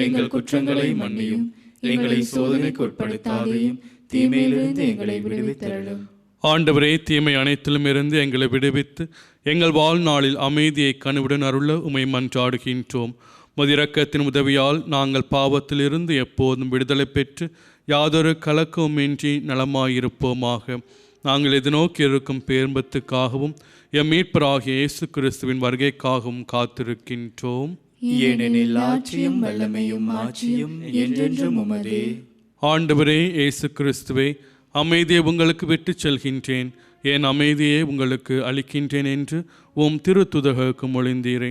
எங்கள் குற்றங்களை மன்னியும். எங்களை சோதனைக்கு உட்படுத்தாதையும், தீமையிலிருந்து எங்களை விடுவித்தருளும். ஆண்டவரே, தீமை அனைத்திலும் இருந்து எங்களை விடுவித்து எங்கள் வாழ்நாளில் அமைதியை கனிவுடன் அருள உம்மை மன்றாடுகின்றோம். முதிரக்கத்தின் உதவியால் நாங்கள் பாவத்திலிருந்து எப்போதும் விடுதலை பெற்று யாதொரு கலக்கவுமின்றி நலமாயிருப்போமாக. நாங்கள் எதிர்நோக்கி இருக்கும் பேர்பத்துக்காகவும் எம் மீட்பராகிய இயேசு கிறிஸ்துவின் வருகைக்காகவும் காத்திருக்கின்றோம். ஏனெனில் ஆட்சியும் வல்லமையும் ஆட்சியும் என்றென்றும் உமதே. ஆண்டவரே இயேசு கிறிஸ்துவே, அமைதியை உங்களுக்கு விட்டுச் செல்கின்றேன், என் அமைதியை உங்களுக்கு அளிக்கின்றேன் என்று உம் திருத்துதகுக்கு மொழிந்தீரே.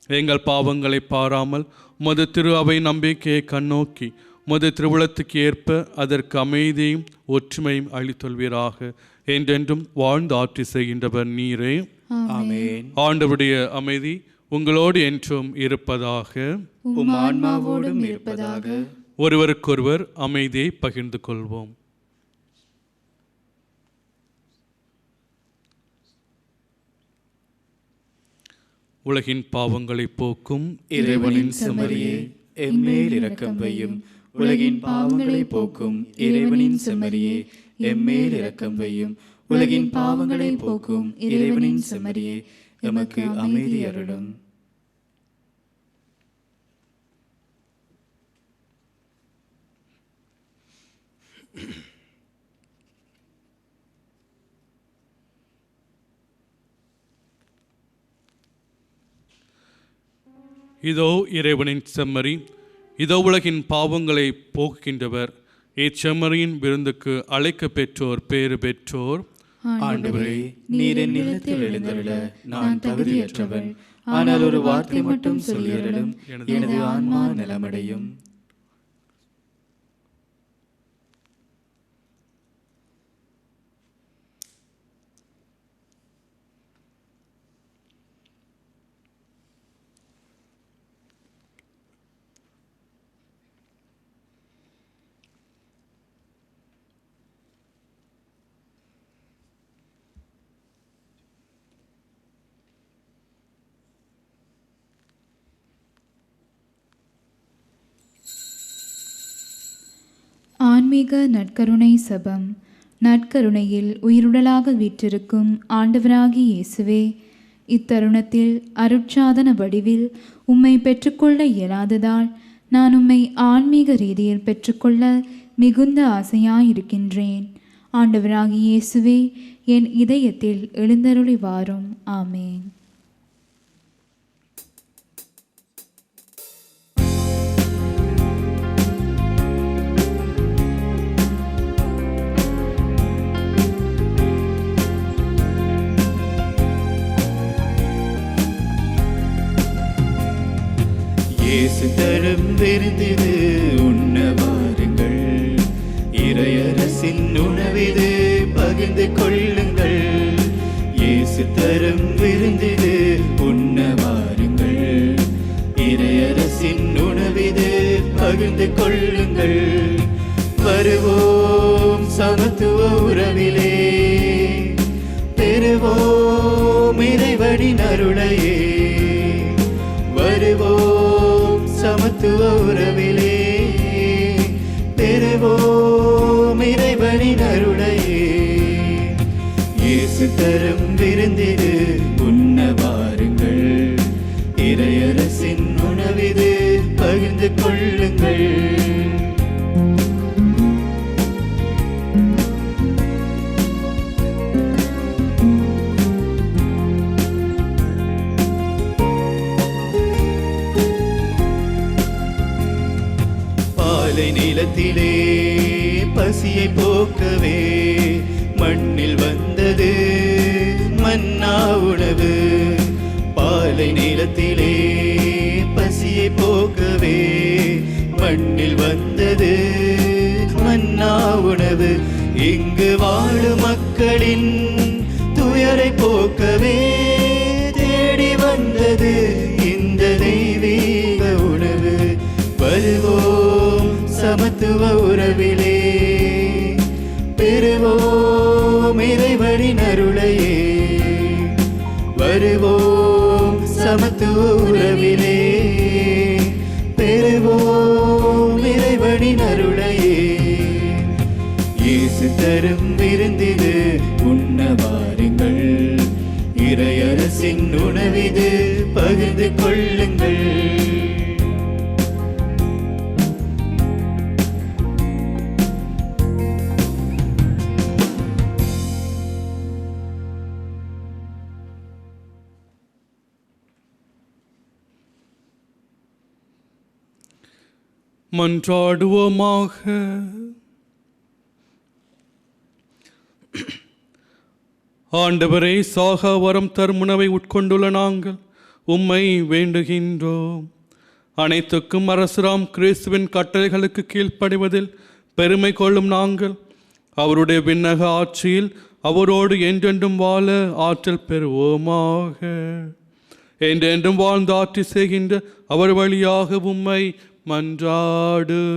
எங்கள் பாவங்களை பாராமல் உமது திரு அவை நம்பிக்கையை கண்ணோக்கி உமது திருவுளத்துக்கு ஏற்ப அதற்கு அமைதியும் ஒற்றுமையும் அளித்தொள்வீராக. என்றென்றும் வாழ்ந்து ஆட்சி செய்கின்றவர் நீரே. ஆமென். ஆண்டவருடைய அமைதி உங்களோடு என்றும் இருப்பதாக. உம் ஆன்மாவோடும் இருப்பதாக. ஒருவருக்கொருவர் அமைதியை பகிர்ந்து கொள்வோம். உலகின் பாவங்களை போக்கும் இறைவனின் செம்மறியே, எம்மேல் இரக்கம் வையும். உலகின் பாவங்களை போக்கும் இறைவனின் செம்மறியே, எம்மேல் இரக்கம் வையும். உலகின் பாவங்களை போக்கும் இறைவனின் செம்மறியே, எமக்கு அமைதி அருளும். இதோ இறைவனின் செம்மறி, இதோ உலகின் பாவங்களை போக்குகின்றவர். இச்செம்மறியின் விருந்துக்கு அழைக்க பெற்றோர் பேறு பெற்றோர். ஆண்டவரே, நீர் என் நிலத்தில் எழுந்தருள நான் தகுதியற்றவன். ஆனால் ஒரு வார்த்தை மட்டும் சொல்லியருளும், எனது ஆன்மா நலமடையும். ஆன்மீக நற்கருணை சபம். நற்கருணையில் உயிருடலாக வீற்றிருக்கும் ஆண்டவராகிய இயேசுவே, இத்தருணத்தில் அருட்சாதன வடிவில் உம்மை பெற்றுக்கொள்ள இயலாததால் நான் உம்மை ஆன்மீக ரீதியில் பெற்றுக்கொள்ள மிகுந்த ஆசையாயிருக்கின்றேன். ஆண்டவராகிய இயேசுவே, என் இதயத்தில் எழுந்தருளி வாரும். ஆமேன். இயேசு தரும் விருந்திது உண்ண வாருங்கள். இறையரசின் உணவிது பகிர்ந்து கொள்ளுங்கள். இயேசு தரும் விருந்திது உண்ண வாருங்கள். இறையரசின் உணவிது பகிர்ந்து கொள்ளுங்கள். வருவோம் சமத்துவ உறவிலே, பெறுவோம் இறைவனின் அருளையே. வருவோம் சமத்துவ உறவிலே, பெறுவோம் இறைவனின் அருளையே. இயேசு தரும் விருந்திது உண்ண வாருங்கள். இறையரசின் உணவிது பகிர்ந்து கொள்ளுங்கள். நிலத்திலே பசியை போக்கவே மண்ணில் வந்தது மன்னா உணவு. பாலை நிலத்திலே பசியை போக்கவே மண்ணில் வந்தது மன்னா உணவு. இங்கு வாழும் மக்களின் துயரை போக்கவே தேடி வந்தது இந்த தெய்வீக உணவு. வருவோம் சமத்துவ உறவிலே, பெறுவோம் இறைவனின் அருளையே. வருவோம் சமத்துவ உறவிலே, பெறுவோம் இறைவனின் அருளையே. இயேசு தரும் விருந்திது உண்ண வாருங்கள். இறையரசின் உணவிது பகிர்ந்து கொள்ளுங்கள். மன்றாடுவோமாக. ஆண்டவரே, சாகா வரம் தரும் உணவை உட்கொண்டுள்ள நாங்கள் உம்மை வேண்டுகின்றோம். அனைத்துக்கும் அரசராம் கிறிஸ்துவின் கட்டளைகளுக்கு கீழ்ப்படிவதில் பெருமை கொள்ளும் நாங்கள் அவருடைய விண்ணக ஆட்சியில் அவரோடு என்றென்றும் வாழ ஆற்றல் பெறுவோமாக. என்றென்றும் வாழ்ந்து ஆட்சி செய்கின்ற அவர் வழியாக உம்மை மன்றாடுகின்றோம்.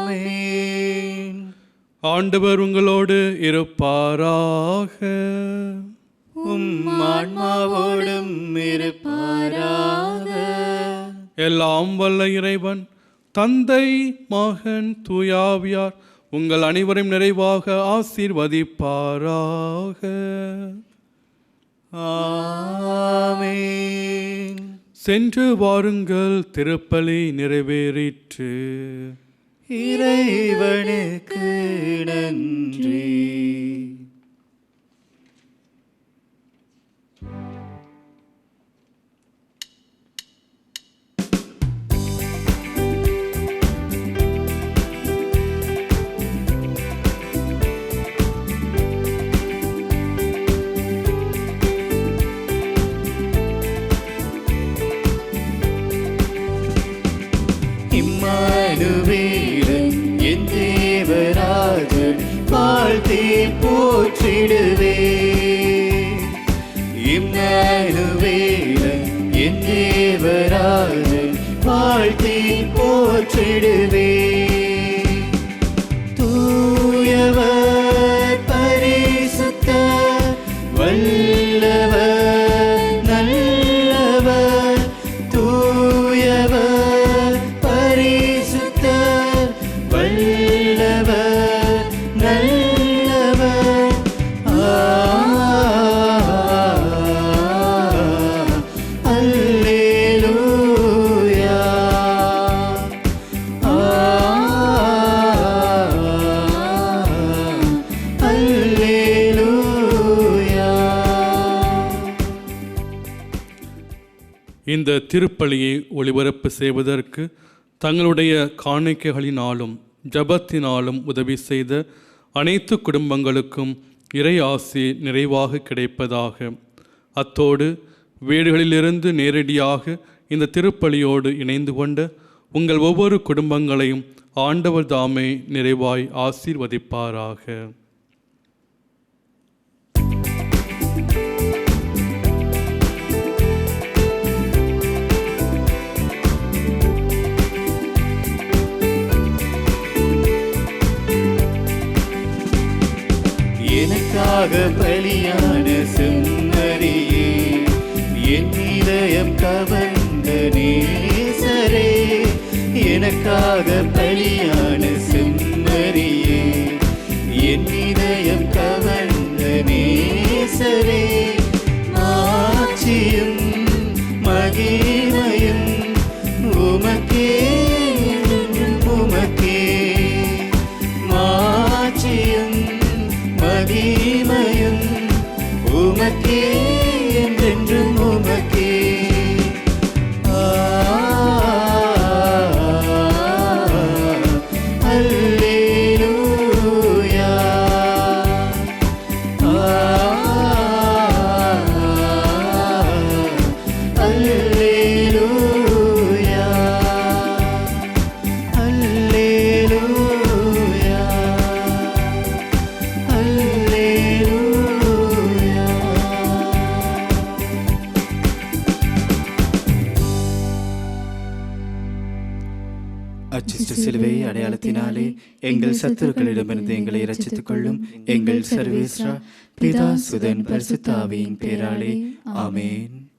ஆமென். ஆண்டவர் உங்களோடு இருப்பாராக. உம் ஆன்மாவோடும் இருப்பாராக. எல்லாம் வல்ல இறைவன் தந்தை, மகன், தூயாவியார் உங்கள் அனைவரையும் நிறைவாக ஆசீர்வதிப்பாராக. ஆமென். சென்று வாருங்கள், திருப்பலி நிறைவேறிற்று. இறைவனுக்கு நன்றி. வாழ்த்தி போற்றிடுவே. இம்மானுவேலன் என் தேவராஜன் வாழ்த்தி போற்றிடுவே. தூயவர் பரிசுத்தர் வல்லவர் நல்லவர். தூயவர் பரிசுத்தர் வல்லவர் நல்லவர். அல்லேலூயா. இந்த திருப்பலியை ஒளிபரப்பு செய்வதற்கு தங்களுடைய காணிக்கைகளினாலும் ஜபத்தினாலும் உதவி செய்த அனைத்து குடும்பங்களுக்கும் இறை ஆசி நிறைவாக கிடைப்பதாக. அத்தோடு வீடுகளிலிருந்து நேரடியாக இந்த திருப்பலியோடு இணைந்து கொண்ட உங்கள் ஒவ்வொரு குடும்பங்களையும் ஆண்டவர் தாமே நிறைவாய் ஆசீர்வதிப்பாராக. எனக்காக பலியான செம்மறியே, என் இதயம் கவர்ந்த நேசரே. எனக்காக பலியான செம்மறியே, என் இதயம் கவர்ந்த நேசரே. ஆட்சியும் மகிமையும் உமக்கே, உமக்கே. ஆட்சியும் மகிமையும் உமக்கே, என்றென்றும் உமக்கே. அல்லேலூயா. அல்லேலூயா. அல்லேலூயா. அல்லேலூயா. அச்சிஷ்ட சிலுவை அடையாளத்தினாலே எங்கள் சத்துருக்களிடமிருந்து எங்களை இரட்சித்துக் கொள்ளும் எங்கள் சர்வேஸ்வரா பிதா சுதன் பரிசுத்த ஆவியின் பேராலே ஆமென்.